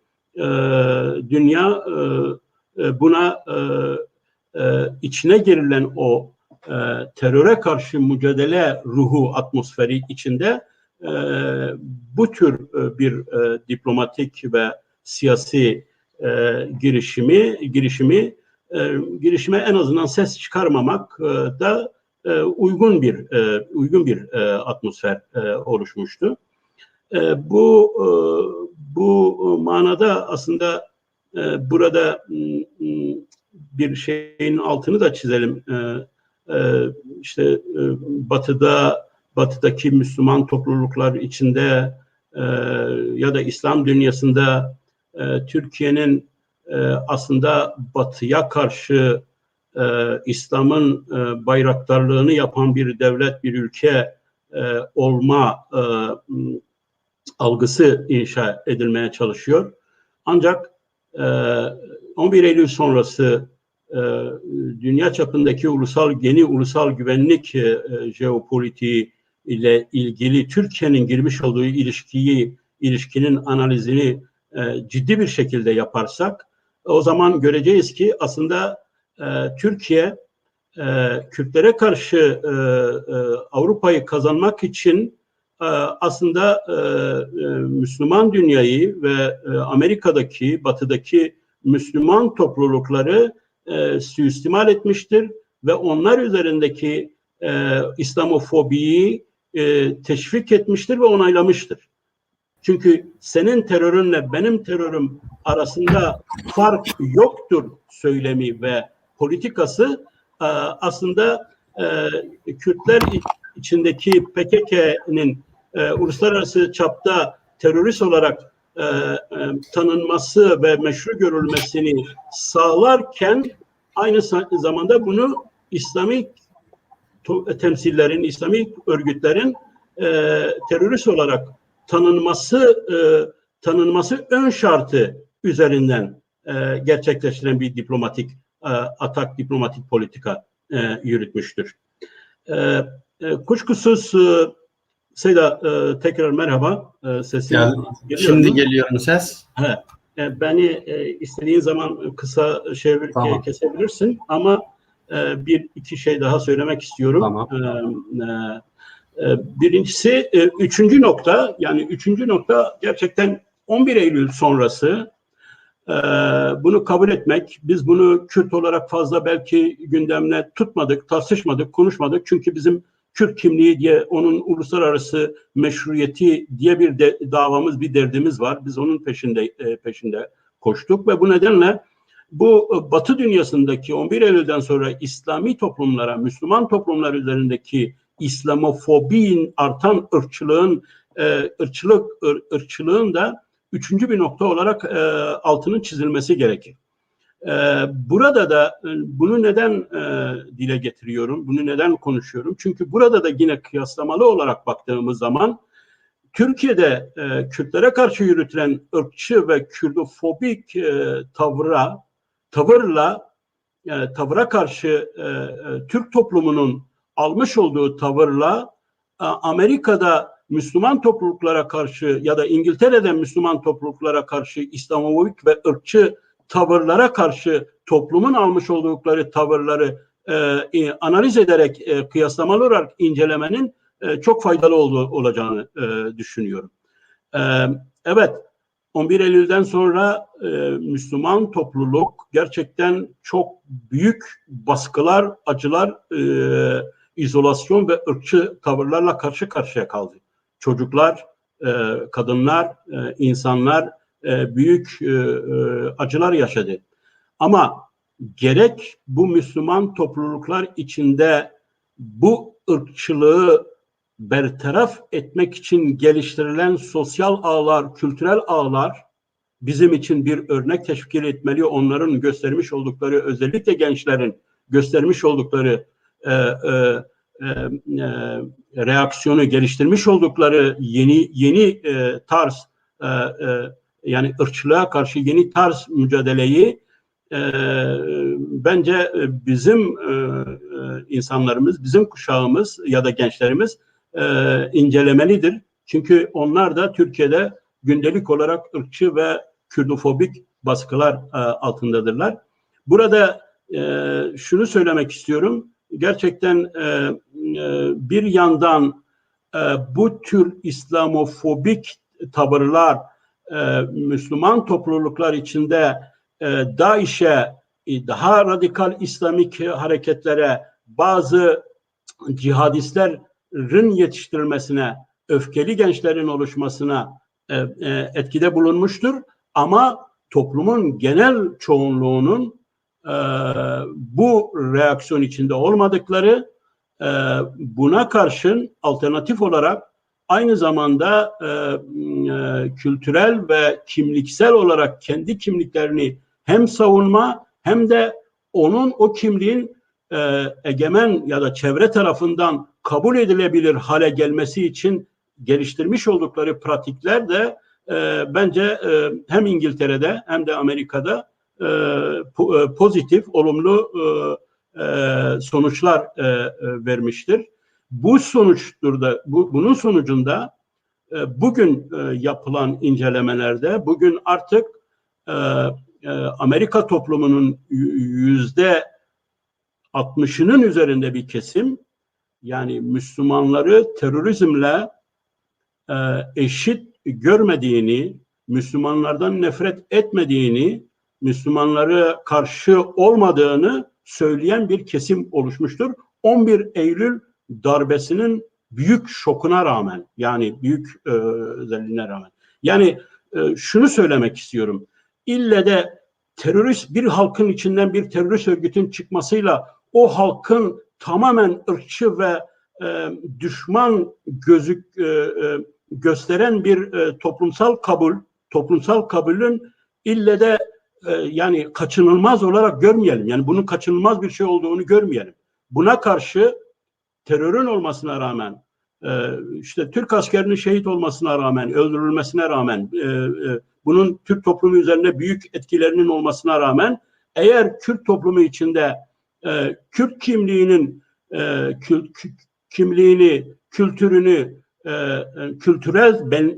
dünya buna içine girilen o teröre karşı mücadele ruhu atmosferi içinde bu tür bir diplomatik ve siyasi girişime en azından ses çıkarmamak da uygun bir atmosfer oluşmuştu. Bu manada aslında burada bir şeyin altını da çizelim. İşte Batı'daki Müslüman topluluklar içinde ya da İslam dünyasında Türkiye'nin aslında Batı'ya karşı İslam'ın bayraktarlığını yapan bir devlet, bir ülke olma algısı inşa edilmeye çalışıyor. Ancak 11 Eylül sonrası dünya çapındaki yeni ulusal güvenlik jeopolitiği ile ilgili Türkiye'nin girmiş olduğu ilişkinin analizini ciddi bir şekilde yaparsak o zaman göreceğiz ki aslında Türkiye Kürtlere karşı Avrupa'yı kazanmak için aslında Müslüman dünyayı ve Amerika'daki, Batı'daki Müslüman toplulukları suistimal etmiştir ve onlar üzerindeki İslamofobiyi teşvik etmiştir ve onaylamıştır. Çünkü senin terörünle benim terörüm arasında fark yoktur söylemi ve politikası aslında Kürtler içindeki PKK'nın uluslararası çapta terörist olarak tanınması ve meşru görülmesini sağlarken aynı zamanda bunu İslami temsillerin, İslami örgütlerin terörist olarak tanınması ön şartı üzerinden gerçekleştiren bir diplomatik diplomatik politika yürütmüş. Kuşkusuz Seyda tekrar merhaba. Sesim geliyor şimdi mu? geliyor mu ses? Beni istediğin zaman kısa Tamam. kesebilirsin ama bir iki şey daha söylemek istiyorum. Tamam. Birincisi üçüncü nokta gerçekten 11 Eylül sonrası bunu kabul etmek. Biz bunu Kürt olarak fazla belki gündemine tutmadık, tartışmadık, konuşmadık. Çünkü bizim Kürt kimliği diye, onun uluslararası meşruiyeti diye bir davamız, bir derdimiz var. Biz onun peşinde koştuk ve bu nedenle bu Batı dünyasındaki 11 Eylül'den sonra İslami toplumlara, Müslüman toplumlar üzerindeki İslamofobinin artan ırkçılığın da üçüncü bir nokta olarak altının çizilmesi gerekir. Burada da bunu neden dile getiriyorum, bunu neden konuşuyorum? Çünkü burada da yine kıyaslamalı olarak baktığımız zaman Türkiye'de Kürtlere karşı yürütülen ırkçı ve Kürdofobik tavıra karşı Türk toplumunun almış olduğu tavırla Amerika'da Müslüman topluluklara karşı ya da İngiltere'de Müslüman topluluklara karşı İslamofobik ve ırkçı tavırlara karşı toplumun almış oldukları tavırları analiz ederek kıyaslamalı olarak incelemenin çok faydalı olacağını düşünüyorum. Evet, 11 Eylül'den sonra Müslüman topluluk gerçekten çok büyük baskılar, acılar, izolasyon ve ırkçı tavırlarla karşı karşıya kaldı. Çocuklar, kadınlar, insanlar büyük acılar yaşadı. Ama gerek bu Müslüman topluluklar içinde bu ırkçılığı bertaraf etmek için geliştirilen sosyal ağlar, kültürel ağlar bizim için bir örnek teşkil etmeli. Onların göstermiş oldukları, özellikle gençlerin göstermiş oldukları reaksiyonu, geliştirmiş oldukları yeni tarz, yani ırkçılığa karşı yeni tarz mücadeleyi bence bizim insanlarımız, bizim kuşağımız ya da gençlerimiz incelemelidir. Çünkü onlar da Türkiye'de gündelik olarak ırkçı ve Kürdofobik baskılar altındadırlar. Burada şunu söylemek istiyorum. Gerçekten bir yandan bu tür İslamofobik tavırlar Müslüman topluluklar içinde DAEŞ'e, daha radikal İslamik hareketlere, bazı cihadistlerin yetiştirilmesine, öfkeli gençlerin oluşmasına etkide bulunmuştur. Ama toplumun genel çoğunluğunun bu reaksiyon içinde olmadıkları, buna karşın alternatif olarak aynı zamanda kültürel ve kimliksel olarak kendi kimliklerini hem savunma hem de o kimliğin egemen ya da çevre tarafından kabul edilebilir hale gelmesi için geliştirmiş oldukları pratikler de bence hem İngiltere'de hem de Amerika'da pozitif, olumlu sonuçlar vermiştir. Bu sonuçtur da, bunun sonucunda bugün yapılan incelemelerde, bugün artık Amerika toplumunun %60'ının üzerinde bir kesim, yani Müslümanları terörizmle eşit görmediğini, Müslümanlardan nefret etmediğini, Müslümanlara karşı olmadığını söyleyen bir kesim oluşmuştur. 11 Eylül darbesinin büyük şokuna rağmen, yani büyük özelliğine rağmen. Yani şunu söylemek istiyorum. İlle de terörist bir halkın içinden bir terörist örgütün çıkmasıyla o halkın tamamen ırkçı ve düşman gösteren bir toplumsal kabulün ille de yani kaçınılmaz olarak görmeyelim. Yani bunun kaçınılmaz bir şey olduğunu görmeyelim. Buna karşı terörün olmasına rağmen, işte Türk askerinin şehit olmasına rağmen, öldürülmesine rağmen, bunun Türk toplumu üzerinde büyük etkilerinin olmasına rağmen, eğer Kürt toplumu içinde Kürt kimliğini, kültürünü,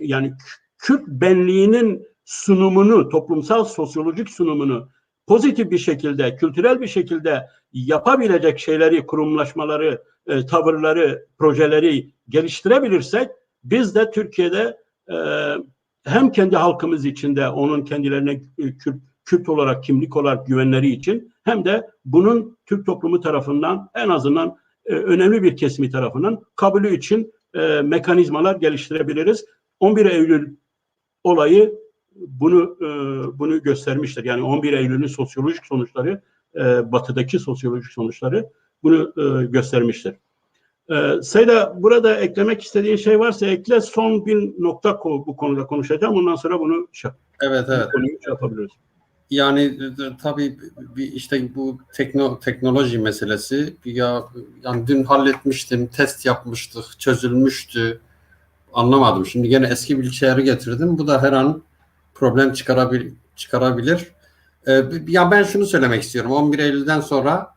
yani Kürt benliğinin sunumunu, toplumsal sosyolojik sunumunu pozitif bir şekilde, kültürel bir şekilde yapabilecek şeyleri, kurumlaşmaları, tavırları, projeleri geliştirebilirsek, biz de Türkiye'de hem kendi halkımız içinde onun kendilerine Kürt olarak, kimlik olarak güvenleri için, hem de bunun Türk toplumu tarafından, en azından önemli bir kesimi tarafından kabulü için mekanizmalar geliştirebiliriz. 11 Eylül olayı bunu göstermiştir. Yani 11 Eylül'ün sosyolojik sonuçları, batıdaki sosyolojik sonuçları bunu göstermiştir. Seyda, burada eklemek istediğin şey varsa ekle. Son bir nokta bu konuda konuşacağım. Ondan sonra bunu evet. konuyu yapabiliriz. Yani tabii işte bu teknoloji meselesi, yani dün halletmiştim, test yapmıştık, çözülmüştü. Anlamadım. Şimdi gene eski bilgisayarı getirdim. Bu da her an problem çıkarabilir. Ya ben şunu söylemek istiyorum. 11 Eylül'den sonra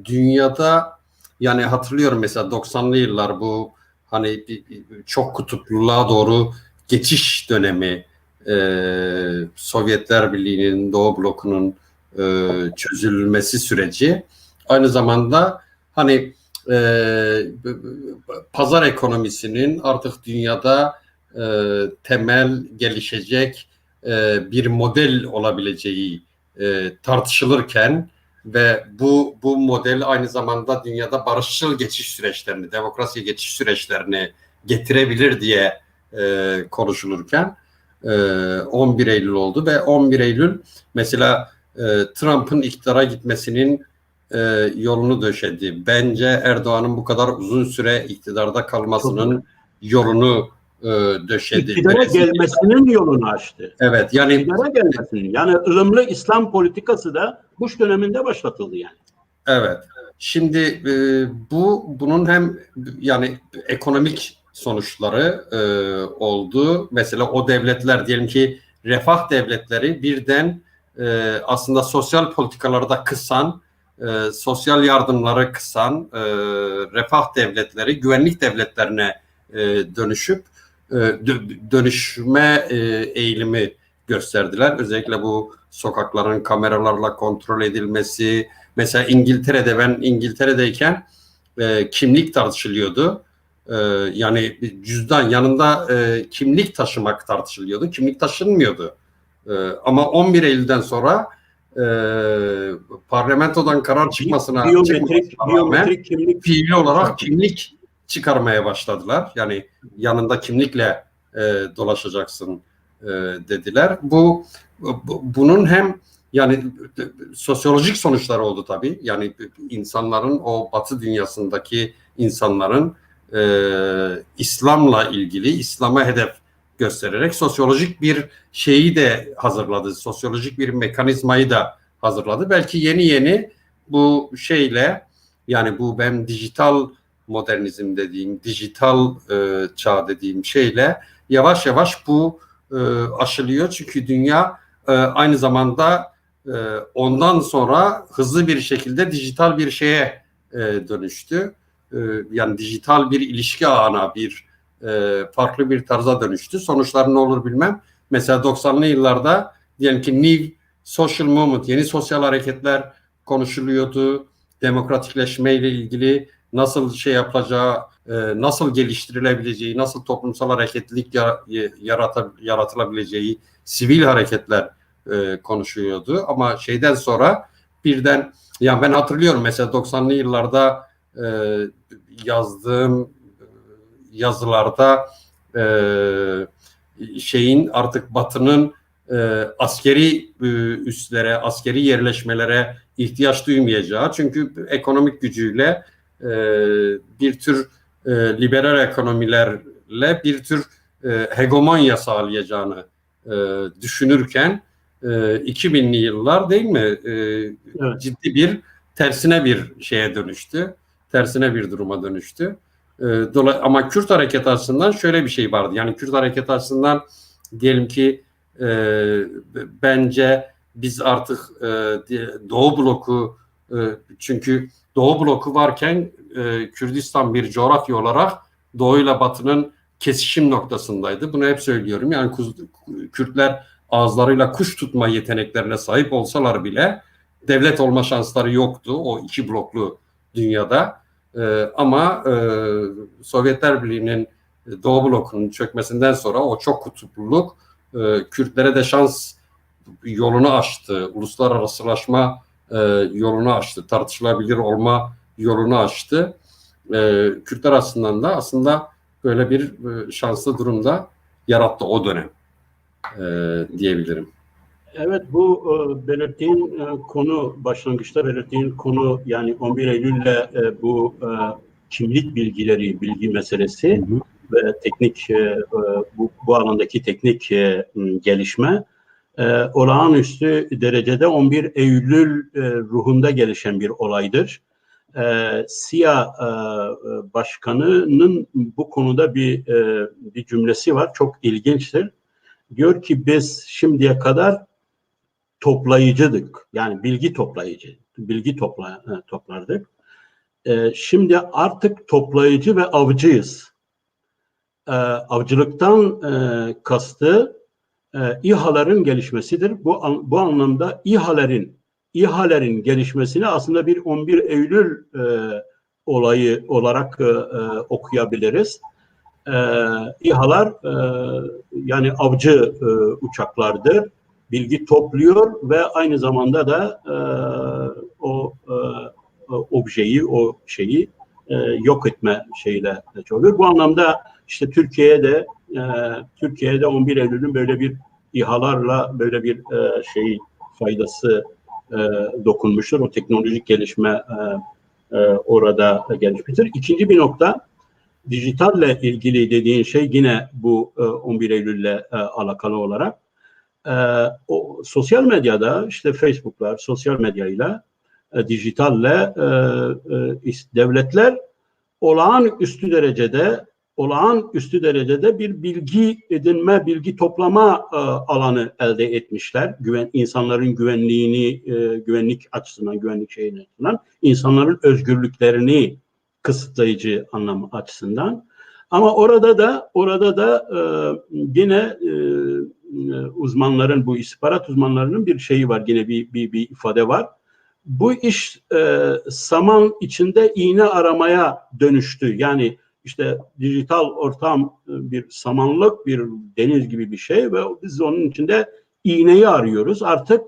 dünyada, yani hatırlıyorum mesela 90'lı yıllar, bu hani çok kutupluluğa doğru geçiş dönemi, Sovyetler Birliği'nin, Doğu blokunun çözülmesi süreci, aynı zamanda hani pazar ekonomisinin artık dünyada temel gelişecek bir model olabileceği tartışılırken ve bu model aynı zamanda dünyada barışçıl geçiş süreçlerini, demokrasiye geçiş süreçlerini getirebilir diye konuşulurken 11 Eylül oldu ve 11 Eylül mesela Trump'ın iktidara gitmesinin yolunu döşedi. Bence Erdoğan'ın bu kadar uzun süre iktidarda kalmasının yolunu döşedi. İktidara gelmesinin yolunu açtı. Evet, yani İktidara gelmesinin, yani ılımlı İslam politikası da Bush döneminde başlatıldı yani. Evet. Şimdi bunun hem yani ekonomik sonuçları oldu. Mesela o devletler, diyelim ki refah devletleri, birden aslında sosyal politikaları da kısan, sosyal yardımları kısan refah devletleri güvenlik devletlerine dönüşüp dönüşme eğilimi gösterdiler. Özellikle bu sokakların kameralarla kontrol edilmesi. Mesela İngiltere'de, ben İngiltere'deyken kimlik tartışılıyordu. Yani cüzdan yanında kimlik taşımak tartışılıyordu. Kimlik taşınmıyordu. Ama 11 Eylül'den sonra parlamentodan karar çıkmasına rağmen kimlik fiili olarak kimlik çıkarmaya başladılar. Yani yanında kimlikle dolaşacaksın dediler. Bunun hem yani sosyolojik sonuçları oldu tabii. Yani insanların, o Batı dünyasındaki insanların İslam'la ilgili, İslam'a hedef göstererek sosyolojik bir şeyi de hazırladı. Sosyolojik bir mekanizmayı da hazırladı. Belki yeni yeni bu şeyle, yani bu ben dijital modernizm dediğim, dijital çağ dediğim şeyle yavaş yavaş bu aşılıyor. Çünkü dünya aynı zamanda ondan sonra hızlı bir şekilde dijital bir şeye dönüştü. Yani dijital bir ilişki ağına, bir farklı bir tarza dönüştü. Sonuçları ne olur bilmem. Mesela 90'lı yıllarda diyelim ki New Social Movement, yeni sosyal hareketler konuşuluyordu. Demokratikleşme ile ilgili nasıl şey yapacağı, nasıl geliştirilebileceği, nasıl toplumsal hareketlilik yaratılabileceği, sivil hareketler konuşuyordu. Ama şeyden sonra birden, yani ben hatırlıyorum mesela 90'lı yıllarda yazdığım yazılarda şeyin, artık Batı'nın askeri üslere, askeri yerleşmelere ihtiyaç duymayacağı, çünkü ekonomik gücüyle bir tür liberal ekonomilerle bir tür hegemonya sağlayacağını düşünürken 2000'li yıllar değil mi? Evet. Ciddi bir tersine bir şeye dönüştü. Tersine bir duruma dönüştü. Ama Kürt hareketi açısından şöyle bir şey vardı. Yani Kürt hareketi açısından diyelim ki bence biz artık Doğu bloku, çünkü Doğu bloku varken Kürdistan bir coğrafya olarak Doğu ile Batı'nın kesişim noktasındaydı. Bunu hep söylüyorum. Yani Kürtler ağızlarıyla kuş tutma yeteneklerine sahip olsalar bile devlet olma şansları yoktu o iki bloklu dünyada. Ama Sovyetler Birliği'nin, Doğu blokunun çökmesinden sonra o çok kutupluluk Kürtlere de şans yolunu açtı. Uluslararasılaşma yolunu açtı. Tartışılabilir olma yolunu açtı. Kürtler açısından da aslında böyle bir şanslı durumda yarattı o dönem diyebilirim. Evet, bu belirttiğin konu, başlangıçta belirttiğin konu, yani 11 Eylül'le bu kimlik bilgi meselesi ve teknik bu alandaki teknik gelişme olağanüstü derecede 11 Eylül ruhunda gelişen bir olaydır. SİHA Başkanı'nın bu konuda bir cümlesi var, çok ilginçtir. Diyor ki biz şimdiye kadar toplayıcıdık. Yani bilgi toplardık. Şimdi artık toplayıcı ve avcıyız. Avcılıktan kastı İHA'ların gelişmesidir. Bu anlamda İHA'lerin gelişmesini aslında bir 11 Eylül olayı olarak okuyabiliriz. İHA'lar yani avcı uçaklardır. Bilgi topluyor ve aynı zamanda da o objeyi, o şeyi yok etme şeyle oluyor. Bu anlamda işte Türkiye'de 11 Eylül'ün böyle bir İHA'larla böyle bir faydası dokunmuştur. O teknolojik gelişme orada gelişmiştir. İkinci bir nokta, dijitalle ilgili dediğin şey yine bu 11 Eylül'le alakalı olarak o sosyal medyada işte Facebook'lar, sosyal medyayla, dijitalle devletler olağanüstü derecede bir bilgi edinme, bilgi toplama alanı elde etmişler. İnsanların güvenliğini, güvenlik açısından, güvenlik şeyleri açısından, insanların özgürlüklerini kısıtlayıcı anlam açısından. Ama orada da yine uzmanların, bu istihbarat uzmanlarının bir şeyi var, yine bir ifade var. Bu iş saman içinde iğne aramaya dönüştü. Yani işte dijital ortam bir samanlık, bir deniz gibi bir şey ve biz onun içinde iğneyi arıyoruz. Artık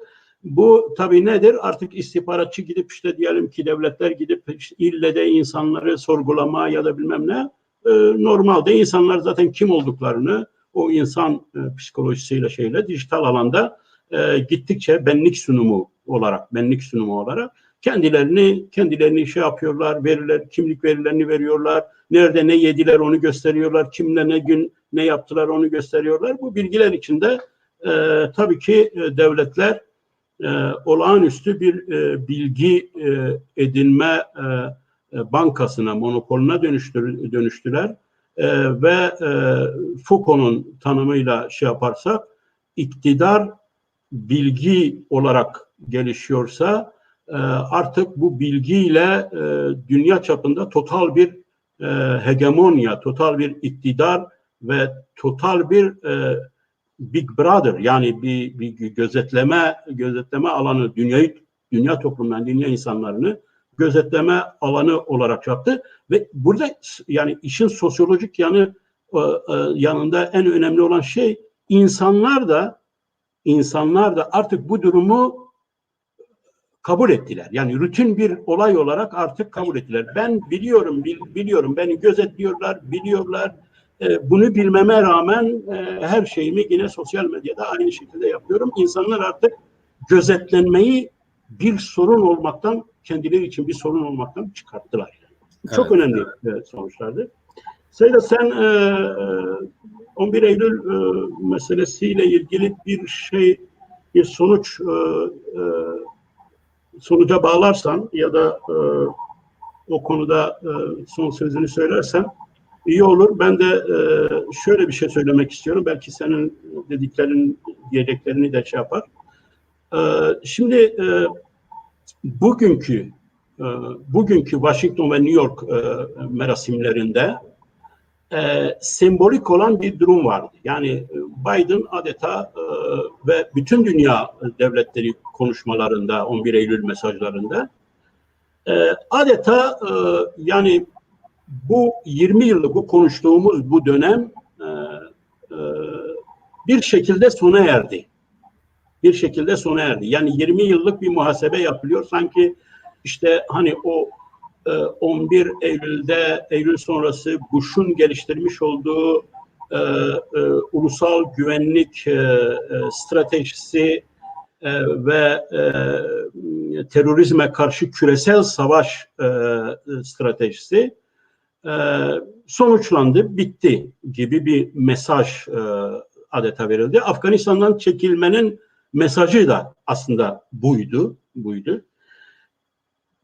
bu tabii nedir? Artık istihbaratçı gidip işte diyelim ki devletler gidip işte ille de insanları sorgulama ya da bilmem ne, normalde insanlar zaten kim olduklarını o insan psikolojisiyle şeyle dijital alanda gittikçe benlik sunumu olarak kendilerini şey yapıyorlar, kimlik verilerini veriyorlar, nerede ne yediler onu gösteriyorlar, kimle ne gün ne yaptılar onu gösteriyorlar. Bu bilgiler içinde tabii ki devletler olağanüstü bir bilgi edinme bankasına, monopoluna dönüştüler. Ve Foucault'un tanımıyla şey yaparsak, iktidar bilgi olarak gelişiyorsa artık bu bilgiyle dünya çapında total bir hegemonya, total bir iktidar ve total bir Big Brother, yani bir gözetleme alanı, dünya toplumlarını, dünya insanlarını gözetleme alanı olarak yaptı ve burada yani işin sosyolojik yanında en önemli olan şey, insanlar da artık bu durumu kabul ettiler. Yani rutin bir olay olarak artık kabul ettiler. Ben biliyorum, beni gözetliyorlar, biliyorlar. Bunu bilmeme rağmen her şeyimi yine sosyal medyada aynı şekilde yapıyorum. İnsanlar artık gözetlenmeyi bir sorun olmaktan, kendileri için bir sorun olmaktan çıkarttılar. Evet. Çok önemli sonuçlardı. Sayda, sen 11 Eylül meselesiyle ilgili bir sonuca bağlarsan ya da o konuda son sözünü söylersen iyi olur. Ben de şöyle bir şey söylemek istiyorum. Belki senin diyeceklerini de şey yapar. Şimdi bugünkü Washington ve New York merasimlerinde sembolik olan bir durum vardı. Yani Biden adeta ve bütün dünya devletleri konuşmalarında, 11 Eylül mesajlarında adeta yani bu 20 yıllık bu konuştuğumuz bu dönem bir şekilde sona erdi. Yani 20 yıllık bir muhasebe yapılıyor. Sanki işte hani o 11 Eylül sonrası Bush'un geliştirmiş olduğu ulusal güvenlik stratejisi ve terörizme karşı küresel savaş stratejisi sonuçlandı, bitti gibi bir mesaj adeta verildi. Afganistan'dan çekilmenin mesajı da aslında buydu.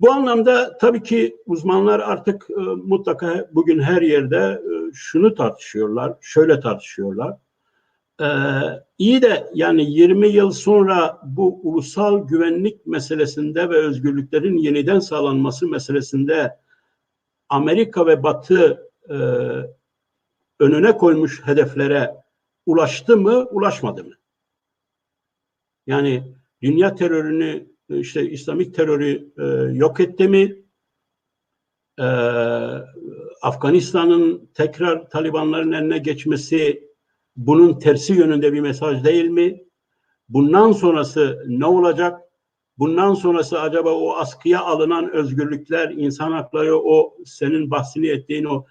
Bu anlamda tabii ki uzmanlar artık mutlaka bugün her yerde şunu tartışıyorlar, şöyle tartışıyorlar. İyi de yani 20 yıl sonra bu ulusal güvenlik meselesinde ve özgürlüklerin yeniden sağlanması meselesinde Amerika ve Batı önüne koymuş hedeflere ulaştı mı, ulaşmadı mı? Yani dünya terörünü, işte İslamik terörü yok etti mi? Afganistan'ın tekrar Talibanların eline geçmesi bunun tersi yönünde bir mesaj değil mi? Bundan sonrası ne olacak? Bundan sonrası acaba o askıya alınan özgürlükler, insan hakları, o senin bahsini ettiğin o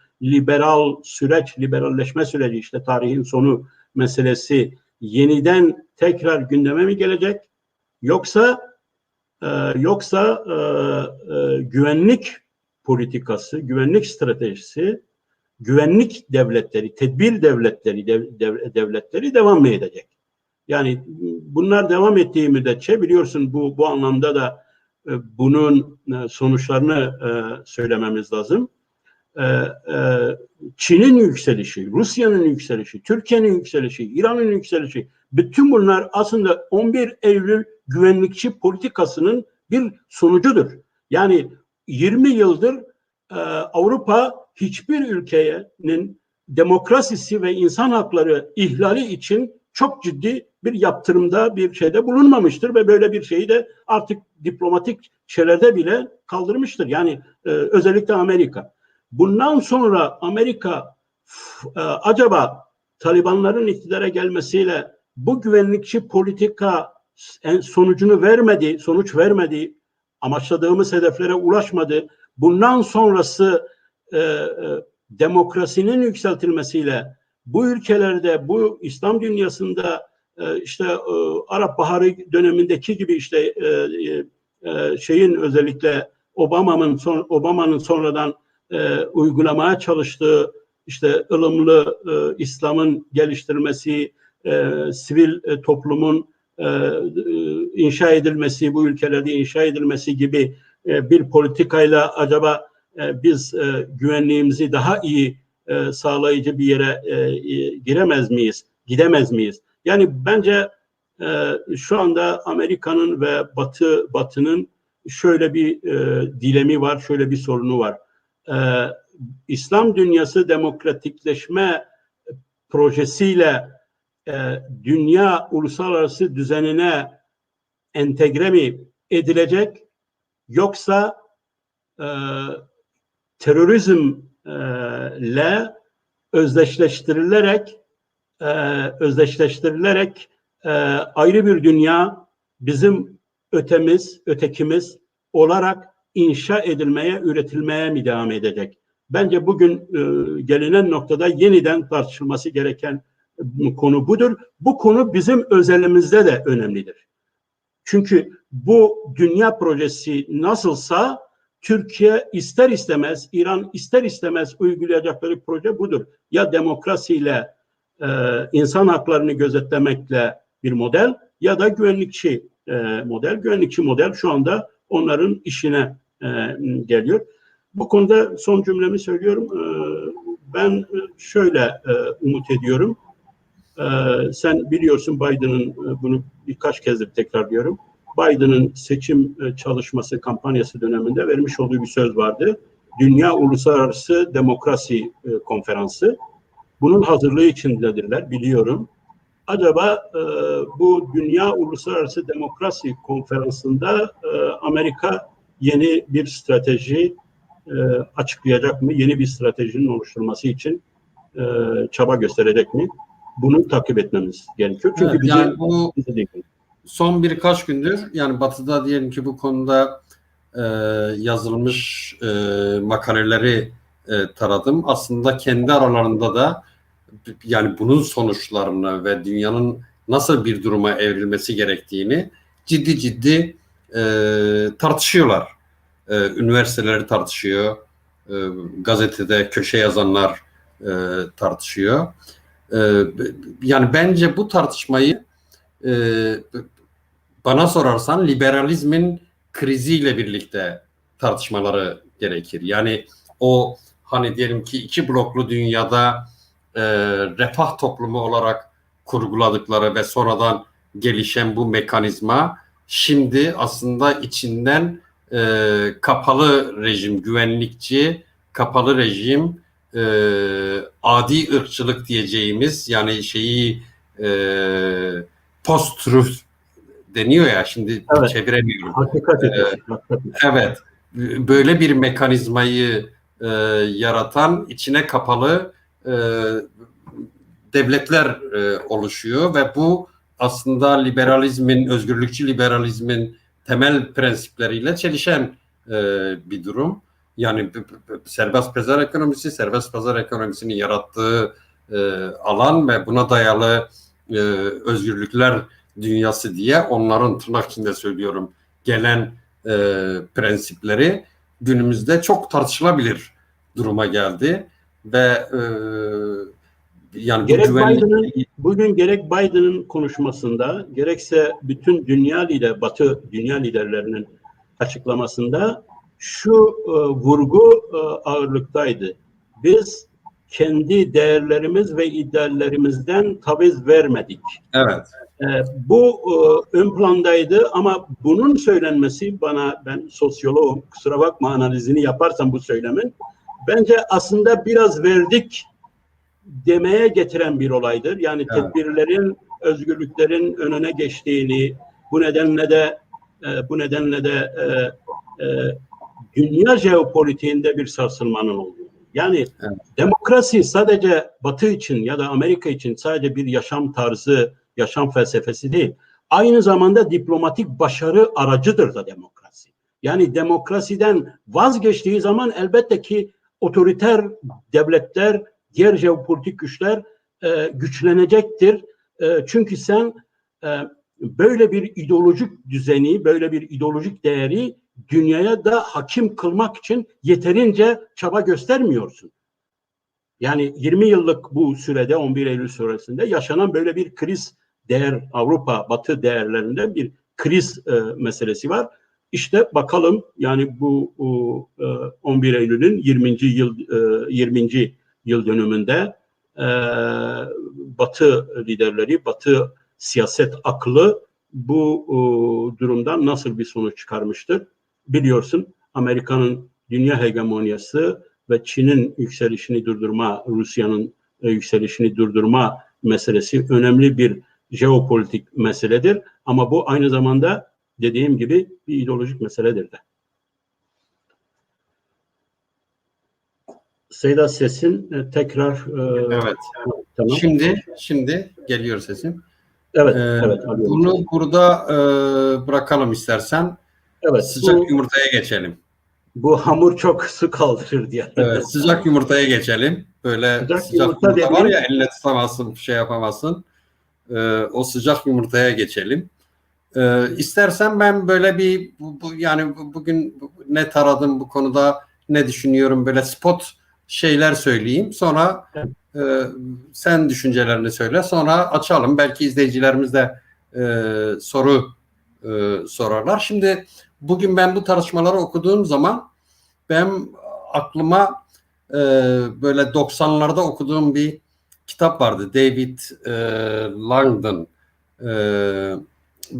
liberalleşme süreci, işte tarihin sonu meselesi yeniden tekrar gündeme mi gelecek? Yoksa Yoksa güvenlik politikası, güvenlik stratejisi, güvenlik devletleri, tedbir devletleri, devletleri devam mı edecek? Yani bunlar devam ettiği müddetçe biliyorsun bu anlamda da bunun sonuçlarını söylememiz lazım. Çin'in yükselişi, Rusya'nın yükselişi, Türkiye'nin yükselişi, İran'ın yükselişi, bütün bunlar aslında 11 Eylül güvenlikçi politikasının bir sonucudur. Yani 20 yıldır Avrupa hiçbir ülkenin demokrasisi ve insan hakları ihlali için çok ciddi bir yaptırımda, bir şeyde bulunmamıştır ve böyle bir şeyi de artık diplomatik şeylerde bile kaldırmıştır. Yani özellikle Amerika. Bundan sonra Amerika acaba Talibanların iktidara gelmesiyle bu güvenlikçi politika sonuç vermedi, amaçladığımız hedeflere ulaşmadı. Bundan sonrası demokrasinin yükseltilmesiyle bu ülkelerde, bu İslam dünyasında işte Arap Baharı dönemindeki gibi işte şeyin özellikle Obama'nın sonradan uygulamaya çalıştığı işte ılımlı İslam'ın geliştirmesi, sivil toplumun inşa edilmesi, bu ülkelerde inşa edilmesi gibi bir politikayla acaba biz güvenliğimizi daha iyi sağlayıcı bir yere gidemez miyiz? Yani bence şu anda Amerika'nın ve Batı'nın şöyle bir dilemi var, şöyle bir sorunu var. İslam dünyası demokratikleşme projesiyle dünya uluslararası düzenine entegre mi edilecek, yoksa terörizmle özdeşleştirilerek ayrı bir dünya bizim ötekimiz olarak inşa edilmeye, üretilmeye mi devam edecek? Bence bugün gelinen noktada yeniden tartışılması gereken konu budur. Bu konu bizim özelimizde de önemlidir. Çünkü bu dünya projesi nasılsa Türkiye ister istemez, İran ister istemez uygulayacakları proje budur. Ya demokrasiyle, insan haklarını gözetlemekle bir model ya da güvenlikçi model. Güvenlikçi model şu anda onların işine geliyor. Bu konuda son cümlemi söylüyorum. Ben şöyle umut ediyorum. Sen biliyorsun Biden'ın bunu birkaç kezdir tekrarlıyorum. Biden'ın seçim çalışması kampanyası döneminde vermiş olduğu bir söz vardı. Dünya Uluslararası Demokrasi Konferansı. Bunun hazırlığı içindedirler biliyorum. Acaba bu Dünya Uluslararası Demokrasi Konferansı'nda Amerika yeni bir strateji açıklayacak mı? Yeni bir stratejinin oluşturulması için çaba gösterecek mi? Bunu takip etmemiz gerekiyor. Çünkü evet, yani bu bize son birkaç gündür yani Batı'da diyelim ki bu konuda yazılmış makaleleri taradım. Aslında kendi aralarında da yani bunun sonuçlarını ve dünyanın nasıl bir duruma evrilmesi gerektiğini ciddi tartışıyorlar. Üniversiteleri tartışıyor, gazetede köşe yazanlar tartışıyor. Yani bence bu tartışmayı bana sorarsan liberalizmin kriziyle birlikte tartışmaları gerekir. Yani o hani diyelim ki iki bloklu dünyada refah toplumu olarak kurguladıkları ve sonradan gelişen bu mekanizma şimdi aslında içinden kapalı rejim, güvenlikçi, kapalı rejim, adi ırkçılık diyeceğimiz yani şeyi post-truth deniyor ya şimdi evet, çeviremiyorum. hakikat Evet, böyle bir mekanizmayı yaratan içine kapalı devletler oluşuyor ve bu aslında liberalizmin, özgürlükçü liberalizmin temel prensipleriyle çelişen bir durum. Yani serbest pazar ekonomisinin yarattığı alan ve buna dayalı özgürlükler dünyası diye onların tırnak içinde söylüyorum gelen prensipleri günümüzde çok tartışılabilir duruma geldi ve yani bu güvenlik... Bugün gerek Biden'ın konuşmasında gerekse bütün Batı dünya liderlerinin açıklamasında şu vurgu ağırlıktaydı. Biz kendi değerlerimiz ve ideallerimizden taviz vermedik. Evet. Bu ön plandaydı ama bunun söylenmesi ben sosyoloğum, kusura bakma analizini yaparsam bu söylemin, bence aslında biraz verdik demeye getiren bir olaydır. Yani tedbirlerin, özgürlüklerin önüne geçtiğini, bu nedenle de dünya jeopolitiğinde bir sarsılmanın olduğunu. Yani demokrasi sadece Batı için ya da Amerika için sadece bir yaşam tarzı, yaşam felsefesi değil. Aynı zamanda diplomatik başarı aracıdır da demokrasi. Yani demokrasiden vazgeçtiği zaman elbette ki otoriter devletler, diğer jeopolitik güçler güçlenecektir. Çünkü sen böyle bir ideolojik düzeni, böyle bir ideolojik değeri dünyaya da hakim kılmak için yeterince çaba göstermiyorsun. Yani 20 yıllık bu sürede, 11 Eylül süresinde yaşanan böyle bir kriz, Avrupa, Batı değerlerinden bir kriz meselesi var. İşte bakalım yani bu 11 Eylül'ün 20. yıl dönümünde Batı liderleri, Batı siyaset aklı bu durumdan nasıl bir sonuç çıkarmıştır? Biliyorsun Amerika'nın dünya hegemonyası ve Çin'in yükselişini durdurma, Rusya'nın yükselişini durdurma meselesi önemli bir jeopolitik meseledir. Ama bu aynı zamanda dediğim gibi bir ideolojik meseledir de. Seyda sesin tekrar... Evet. Tamam. Şimdi geliyor sesin. Evet, evet. Bunu burada bırakalım istersen. Evet. Sıcak yumurtaya geçelim. Bu hamur çok su kaldırır diye. Evet, sıcak yumurtaya geçelim. Böyle sıcak yumurta var ya, eline tutamazsın, şey yapamazsın. O sıcak yumurtaya geçelim. İstersen ben böyle yani bugün ne taradım bu konuda, ne düşünüyorum, böyle spot şeyler söyleyeyim. Sonra sen düşüncelerini söyle. Sonra açalım. Belki izleyicilerimiz de soru sorarlar. Şimdi bugün ben bu tartışmaları okuduğum zaman ben aklıma böyle 90'larda okuduğum bir kitap vardı. David Langdon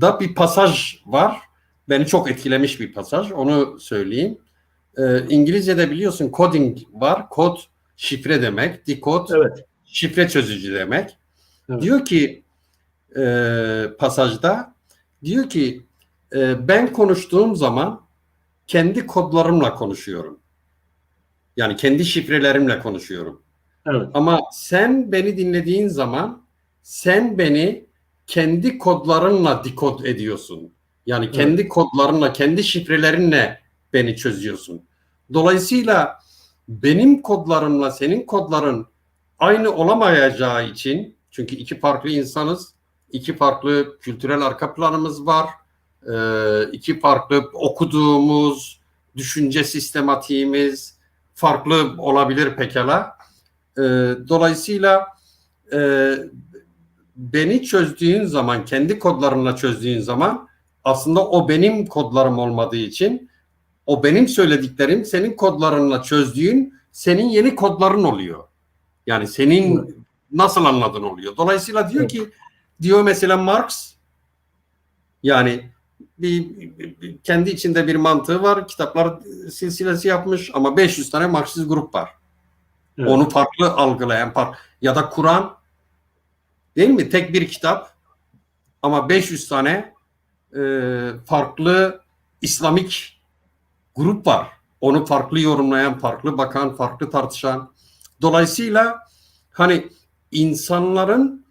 da bir pasaj var. Beni çok etkilemiş bir pasaj. Onu söyleyeyim. İngilizce'de biliyorsun coding var. Kod şifre demek. Decode evet. Şifre çözücü demek. Evet. Diyor ki pasajda ben konuştuğum zaman kendi kodlarımla konuşuyorum. Yani kendi şifrelerimle konuşuyorum. Evet. Ama sen beni dinlediğin zaman sen beni kendi kodlarınla dekod ediyorsun. Yani kendi kodlarınla, kendi şifrelerinle beni çözüyorsun. Dolayısıyla benim kodlarımla senin kodların aynı olamayacağı için, çünkü iki farklı insanız, iki farklı kültürel arka planımız var, iki farklı okuduğumuz düşünce sistematiğimiz farklı olabilir pekala. Dolayısıyla beni çözdüğün zaman, kendi kodlarınla çözdüğün zaman aslında o benim kodlarım olmadığı için o benim söylediklerim senin kodlarınla çözdüğün senin yeni kodların oluyor. Yani senin nasıl anladın oluyor. Dolayısıyla diyor mesela Marx, yani kendi içinde bir mantığı var. Kitaplar silsilesi yapmış ama 500 tane Marksist grup var. Evet. Onu farklı algılayan ya da Kur'an, değil mi? Tek bir kitap ama 500 tane farklı İslamik grup var. Onu farklı yorumlayan, farklı bakan, farklı tartışan. Dolayısıyla hani insanların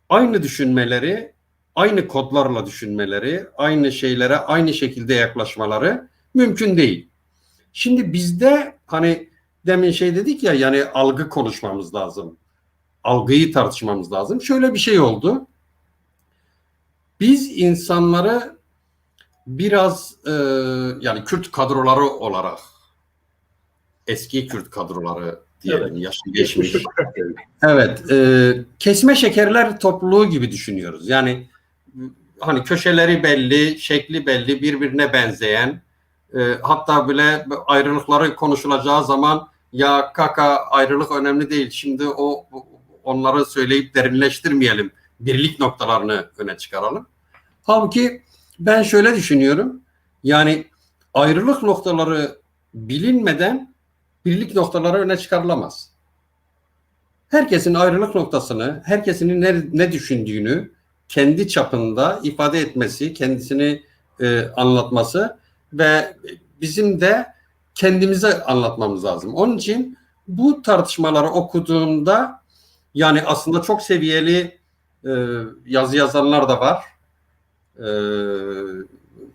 aynı düşünmeleri, aynı kodlarla düşünmeleri, aynı şeylere aynı şekilde yaklaşmaları mümkün değil. Şimdi bizde hani demin dedik ya, yani algı konuşmamız lazım. Algıyı tartışmamız lazım. Şöyle bir şey oldu. Biz insanları biraz yani Kürt kadroları olarak eski Kürt kadroları diyelim, Evet. yaşı geçmiş. Geçmişi Evet, kesme şekerler topluluğu gibi düşünüyoruz. Yani hani köşeleri belli, şekli belli, birbirine benzeyen, hatta bile ayrılıkları konuşulacağı zaman ya kaka ayrılık önemli değil. Şimdi onları söyleyip derinleştirmeyelim. Birlik noktalarını öne çıkaralım. Halbuki ben şöyle düşünüyorum. Yani ayrılık noktaları bilinmeden birlik noktaları öne çıkarılamaz. Herkesin ayrılık noktasını, herkesin ne düşündüğünü kendi çapında ifade etmesi, kendisini anlatması ve bizim de kendimize anlatmamız lazım. Onun için bu tartışmaları okuduğumda yani aslında çok seviyeli yazı yazanlar da var, e,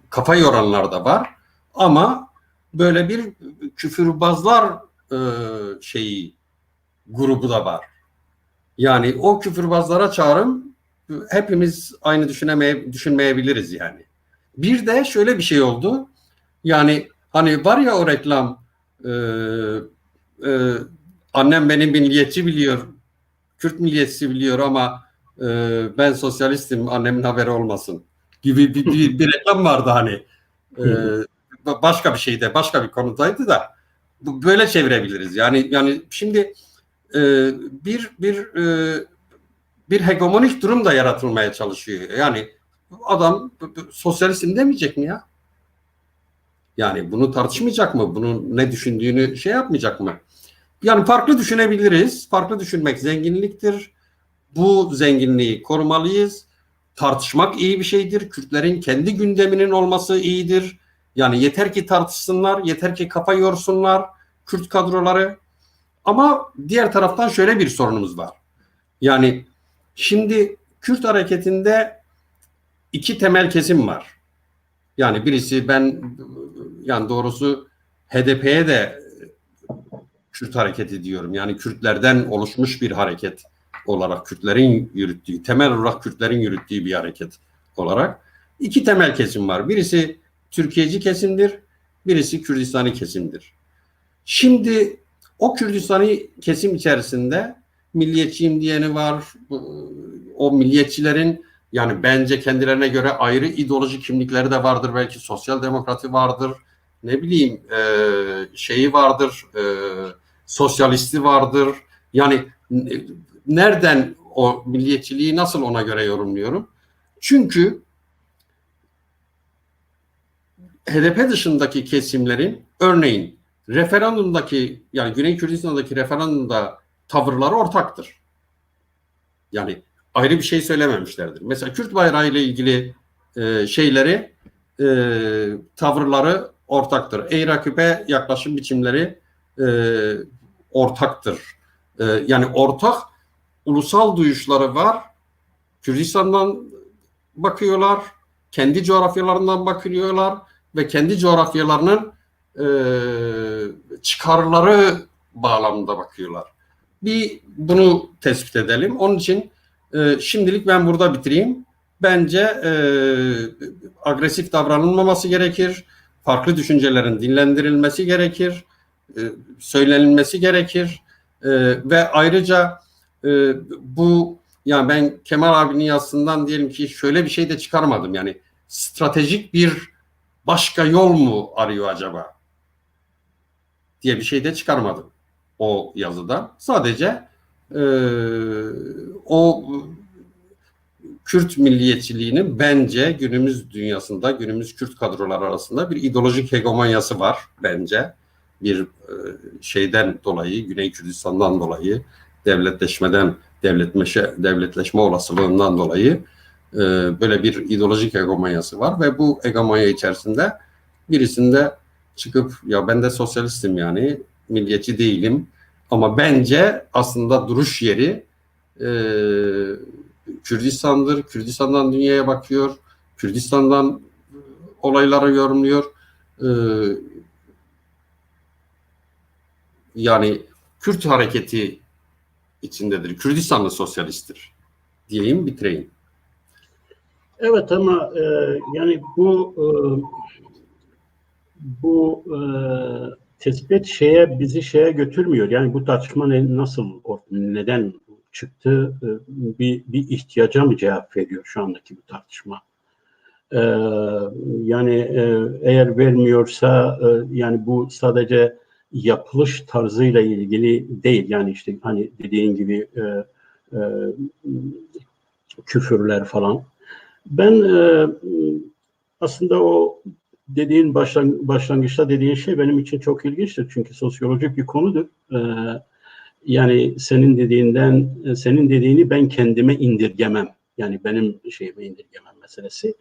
kafa yoranlar da var ama böyle bir küfürbazlar e, şeyi grubu da var. Yani o küfürbazlara çağrım hepimiz aynı düşünmeyebiliriz yani. Bir de şöyle bir şey oldu. Yani hani var ya o reklam e, e, annem beni milliyetçi biliyor, Kürt milliyetçisi biliyor ama ben sosyalistim annemin haberi olmasın gibi bir reklam vardı hani. E, başka bir şeyde, başka bir konudaydı da böyle çevirebiliriz. Yani şimdi e, bir hegemonik durum da yaratılmaya çalışıyor. Yani adam sosyalistim demeyecek mi ya? Yani bunu tartışmayacak mı? Bunun ne düşündüğünü şey yapmayacak mı? Yani farklı düşünebiliriz. Farklı düşünmek zenginliktir. Bu zenginliği korumalıyız. Tartışmak iyi bir şeydir. Kürtlerin kendi gündeminin olması iyidir. Yani yeter ki tartışsınlar, yeter ki kafa yorsunlar Kürt kadroları. Ama diğer taraftan şöyle bir sorunumuz var. Yani şimdi Kürt hareketinde iki temel kesim var. Yani birisi yani doğrusu HDP'ye de Kürt hareketi diyorum. Yani Kürtlerden oluşmuş bir hareket olarak Kürtlerin yürüttüğü, temel olarak Kürtlerin yürüttüğü bir hareket olarak iki temel kesim var. Birisi Türkiye'ci kesimdir, birisi Kürdistani kesimdir. Şimdi o Kürdistani kesim içerisinde milliyetçiyim diyeni var. O milliyetçilerin yani bence kendilerine göre ayrı ideolojik kimlikleri de vardır. Belki sosyal demokrati vardır. Ne bileyim şeyi vardır. Sosyalisti vardır. Yani nereden o milliyetçiliği nasıl ona göre yorumluyorum? Çünkü HDP dışındaki kesimlerin örneğin referandumdaki yani Güney Kürdistan'daki referandumda tavırları ortaktır. Yani ayrı bir şey söylememişlerdir. Mesela Kürt bayrağı ile ilgili şeyleri e, tavırları ortaktır. Eyraküp'e yaklaşım biçimleri e, ortaktır. Yani ortak ulusal duyuşları var. Kürdistan'dan bakıyorlar, kendi coğrafyalarından bakıyorlar ve kendi coğrafyalarının e, çıkarları bağlamında bakıyorlar. Bir bunu tespit edelim. Onun için şimdilik ben burada bitireyim. Bence agresif davranılmaması gerekir. Farklı düşüncelerin dinlendirilmesi gerekir. E, söylenilmesi gerekir. Ve ayrıca bu yani ben Kemal abinin yazısından diyelim ki şöyle bir şey de çıkarmadım. Yani stratejik bir başka yol mu arıyor acaba diye bir şey de çıkarmadım o yazıda. Sadece o Kürt milliyetçiliğinin bence günümüz dünyasında, günümüz Kürt kadroları arasında bir ideolojik hegemonyası var bence. Bir şeyden dolayı, Güney Kürdistan'dan dolayı, devletleşme olasılığından dolayı böyle bir ideolojik hegemonyası var ve bu hegemonya içerisinde birisinde çıkıp ya ben de sosyalistim yani milliyetçi değilim ama bence aslında duruş yeri e, Kürdistan'dır. Kürdistan'dan dünyaya bakıyor. Kürdistan'dan olayları yorumluyor. E, yani Kürt hareketi içindedir. Kürdistanlı sosyalisttir diyeyim bitireyim. Evet ama yani bu tespit bizi şeye götürmüyor. Yani bu tartışma neden çıktı? Bir ihtiyaca mı cevap veriyor şu andaki bu tartışma? E, Yani eğer vermiyorsa yani bu sadece yapılış tarzıyla ilgili değil. Yani işte hani dediğin gibi e, küfürler falan. Ben aslında o dediğin başlangıçta dediğin şey benim için çok ilginçtir. Çünkü sosyolojik bir konudur. Yani senin dediğini ben kendime indirgemem. Yani benim şeyime indirgemem meselesi.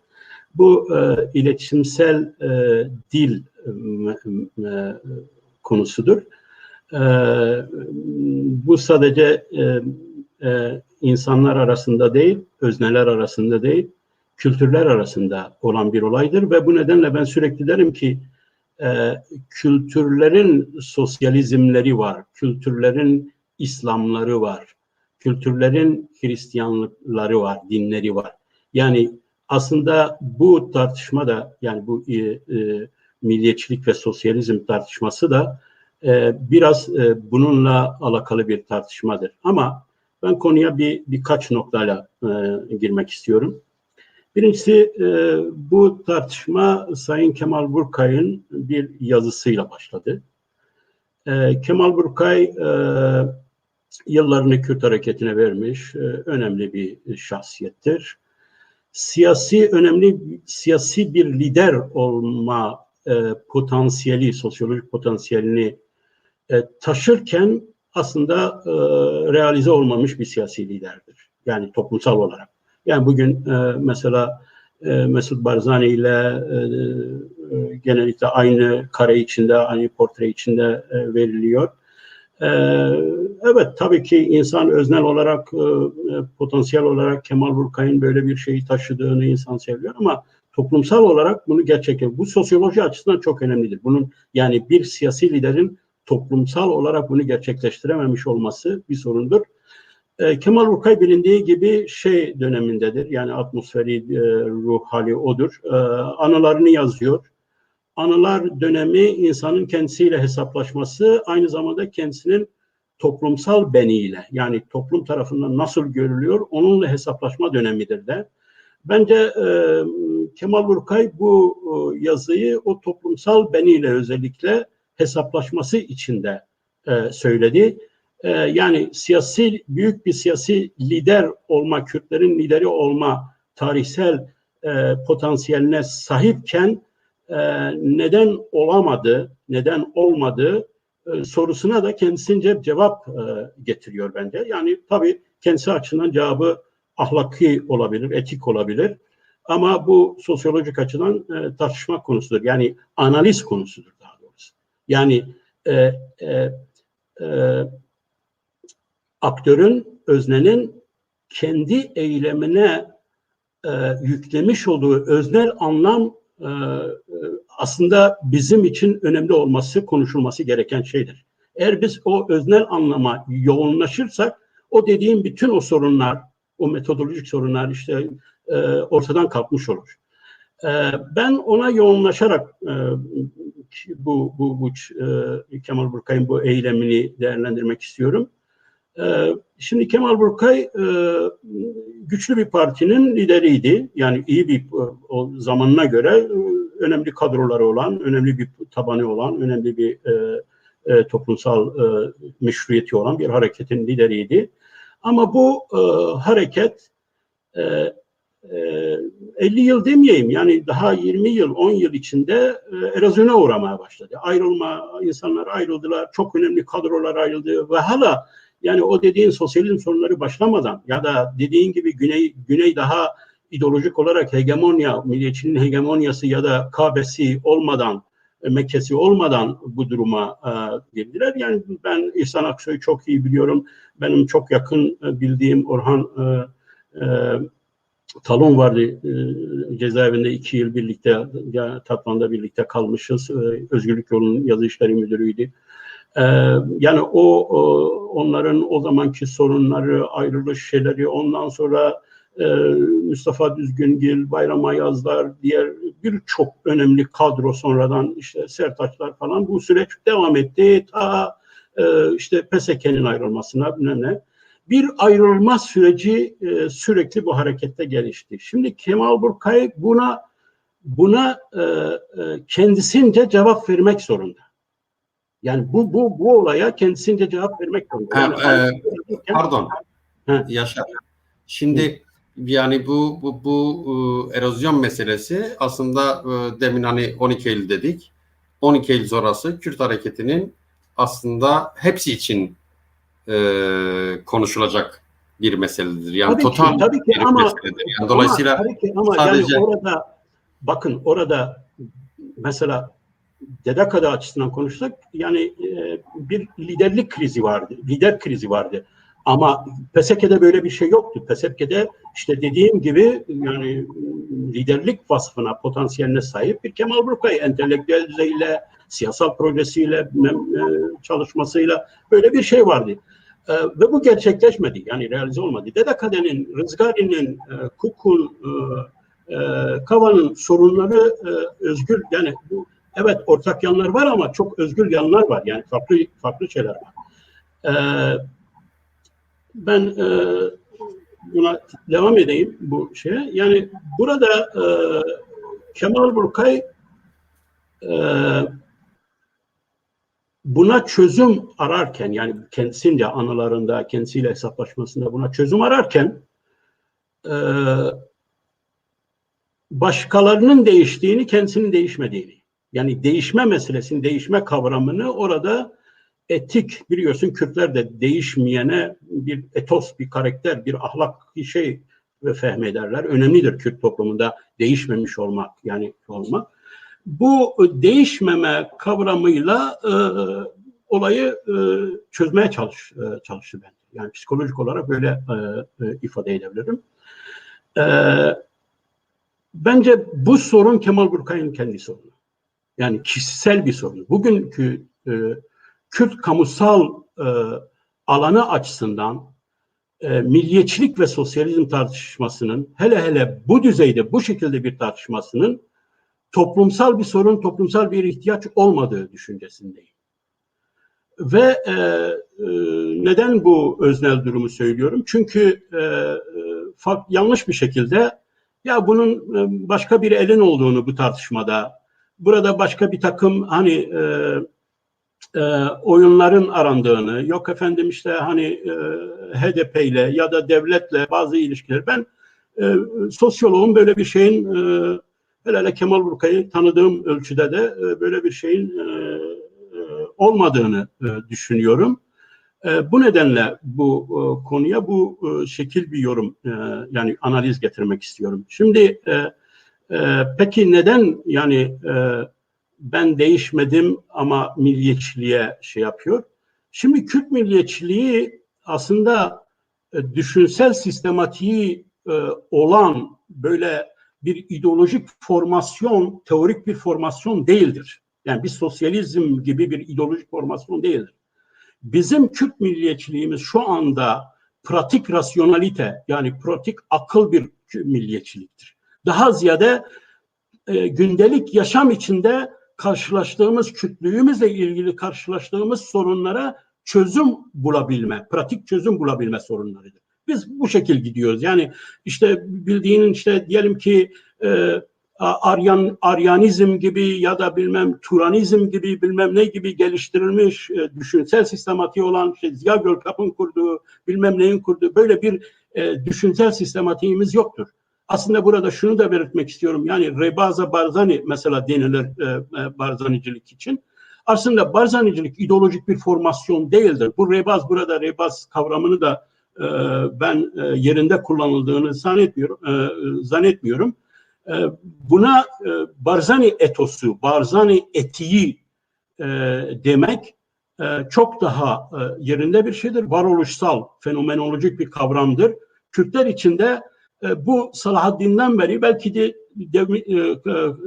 Bu iletişimsel dil konusudur. E, Bu sadece insanlar arasında değil, özneler arasında değil, kültürler arasında olan bir olaydır ve bu nedenle ben sürekli derim ki kültürlerin sosyalizmleri var, kültürlerin İslamları var, kültürlerin Hristiyanlıkları var, dinleri var. Yani aslında bu tartışma da yani bu milliyetçilik ve sosyalizm tartışması da biraz bununla alakalı bir tartışmadır. Ama ben konuya birkaç noktayla girmek istiyorum. Birincisi bu tartışma Sayın Kemal Burkay'ın bir yazısıyla başladı. Kemal Burkay yıllarını Kürt hareketine vermiş önemli bir şahsiyettir. Siyasi bir lider olma potansiyeli, sosyolojik potansiyelini taşırken aslında realize olmamış bir siyasi liderdir. Yani toplumsal olarak. Yani bugün mesela Mesut Barzani ile genellikle aynı kare içinde, aynı portre içinde veriliyor. Evet tabii ki insan öznel olarak, potansiyel olarak Kemal Burkay'ın böyle bir şeyi taşıdığını insan seviyor ama toplumsal olarak bunu gerçekten bu sosyoloji açısından çok önemlidir. Bunun yani bir siyasi liderin toplumsal olarak bunu gerçekleştirememiş olması bir sorundur. Kemal Burkay bilindiği gibi dönemindedir. Yani atmosferi, ruh hali odur. Anılarını yazıyor. Anılar dönemi insanın kendisiyle hesaplaşması, aynı zamanda kendisinin toplumsal beniyle yani toplum tarafından nasıl görülüyor onunla hesaplaşma dönemidir de. Bence Kemal Burkay bu yazıyı o toplumsal beniyle özellikle hesaplaşması için de söyledi. Yani büyük bir siyasi lider olma, Kürtlerin lideri olma tarihsel potansiyeline sahipken neden olmadı sorusuna da kendisince cevap getiriyor bence. Yani tabii kendisi açısından cevabı ahlaki olabilir, etik olabilir. Ama bu sosyolojik açıdan tartışma konusudur. Yani analiz konusudur daha doğrusu. Yani e, e, e, aktörün, öznenin kendi eylemine yüklemiş olduğu öznel anlam aslında bizim için önemli olması, konuşulması gereken şeydir. Eğer biz o öznel anlama yoğunlaşırsak o dediğim bütün o sorunlar, o metodolojik sorunlar işte ortadan kalkmış olur. Ben ona yoğunlaşarak bu Kemal Burkay'ın bu eylemini değerlendirmek istiyorum. Şimdi Kemal Burkay güçlü bir partinin lideriydi. Yani iyi bir o zamanına göre önemli kadroları olan, önemli bir tabanı olan, önemli bir toplumsal meşruiyeti olan bir hareketin lideriydi. Ama bu hareket 50 yıl demeyeyim yani daha 20 yıl 10 yıl içinde erozyona uğramaya başladı. İnsanlar ayrıldılar, çok önemli kadrolar ayrıldı ve hala yani o dediğin sosyalizm sorunları başlamadan ya da dediğin gibi Güney daha ideolojik olarak milliyetçiliğin hegemonyası ya da Kabe'si olmadan, Mekke'si olmadan bu duruma girdiler. Yani ben İhsan Aksoy'u çok iyi biliyorum. Benim çok yakın bildiğim Orhan Talon vardı. Cezaevinde 2 yıl birlikte, Tatvan'da birlikte kalmışız. Özgürlük Yolu'nun yazı işleri müdürüydü. Yani onların o zamanki sorunları, ayrılış şeyleri, ondan sonra Mustafa Düzgüngil, Bayram Ayazlar, diğer birçok önemli kadro, sonradan işte Sertaçlar falan, bu süreç devam etti. Ta işte PSK'nin ayrılmasına bilmem ne. Bir ayrılma süreci sürekli bu harekette gelişti. Şimdi Kemal Burkay buna kendisince cevap vermek zorunda. Yani bu olaya kendisince cevap vermek zorunda. Yani, pardon, Yaşar. Şimdi yani bu erozyon meselesi aslında demin hani 12 Eylül dedik. 12 Eylül sonrası Kürt hareketinin aslında hepsi için konuşulacak bir meseledir. Yani tabii ki bir ama meseledir. Yani dolayısıyla sadece yani orada bakın, orada mesela DDK'da açısından konuşsak, yani bir liderlik krizi vardı, lider krizi vardı. Ama PSK'de böyle bir şey yoktu. PSK'de işte dediğim gibi yani liderlik vasfına, potansiyeline sahip bir Kemal Burkay, entelektüel düzeyiyle, siyasal projesiyle, çalışmasıyla böyle bir şey vardı. Ve bu gerçekleşmedi. Yani realize olmadı. DDK'nin, Rızgari'nin, Kuk'un, Kava'nın sorunları özgür, yani bu, evet, ortak yanlar var ama çok özgür yanlar var. Yani farklı şeyler var. Ben buna devam edeyim, bu şeye. Yani burada Kemal Burkay buna çözüm ararken, yani kendisiyle anılarında, kendisiyle hesaplaşmasında buna çözüm ararken başkalarının değiştiğini, kendisinin değişmediğini, yani değişme meselesini, değişme kavramını orada etik, biliyorsun Kürtler de değişmeyene bir etos, bir karakter, bir ahlak, bir şey fehmederler. Önemlidir Kürt toplumunda değişmemiş olmak, yani olmak. Bu değişmeme kavramıyla olayı çözmeye çalıştı ben. Yani psikolojik olarak böyle ifade edebilirim. Bence bu sorun Kemal Burkay'ın kendi sorunu. Yani kişisel bir sorun. Bugünkü Kürt kamusal alanı açısından milliyetçilik ve sosyalizm tartışmasının, hele bu düzeyde, bu şekilde bir tartışmasının toplumsal bir sorun, toplumsal bir ihtiyaç olmadığı düşüncesindeyim. Ve neden bu öznel durumu söylüyorum? Çünkü yanlış bir şekilde, ya bunun başka bir elin olduğunu bu tartışmada, burada başka bir takım hani oyunların arandığını, yok efendim işte hani HDP ile ya da devletle bazı ilişkiler, ben sosyoloğun böyle bir şeyin hele Kemal Burkay'ı tanıdığım ölçüde de böyle bir şeyin olmadığını düşünüyorum. Bu nedenle bu konuya bu şekil bir yorum, yani analiz getirmek istiyorum. Şimdi peki neden yani ben değişmedim ama milliyetçiliğe şey yapıyor? Şimdi Kürt milliyetçiliği aslında düşünsel sistematiği olan böyle bir ideolojik formasyon, teorik bir formasyon değildir. Yani bir sosyalizm gibi bir ideolojik formasyon değildir. Bizim Kürt milliyetçiliğimiz şu anda pratik rasyonalite, yani pratik akıl bir milliyetçiliktir. Daha ziyade gündelik yaşam içinde karşılaştığımız, Kürtlüğümüzle ilgili karşılaştığımız sorunlara çözüm bulabilme, pratik çözüm bulabilme sorunlarıdır. Biz bu şekil gidiyoruz. Yani işte bildiğin işte diyelim ki Aryanizm gibi ya da bilmem Turanizm gibi bilmem ne gibi geliştirilmiş düşünsel sistematiği olan Ziya Gökalp'ın kurduğu, bilmem neyin kurduğu böyle bir düşünsel sistematiğimiz yoktur. Aslında burada şunu da belirtmek istiyorum. Yani Rebaza Barzani mesela denilir Barzanicilik için. Aslında Barzanicilik ideolojik bir formasyon değildir. Bu burada Rebaz kavramını da ben yerinde kullanıldığını zannetmiyorum. Buna Barzani etosu, Barzani etiği demek çok daha yerinde bir şeydir. Varoluşsal, fenomenolojik bir kavramdır. Kürtler içinde bu Salahaddin'den beri, belki de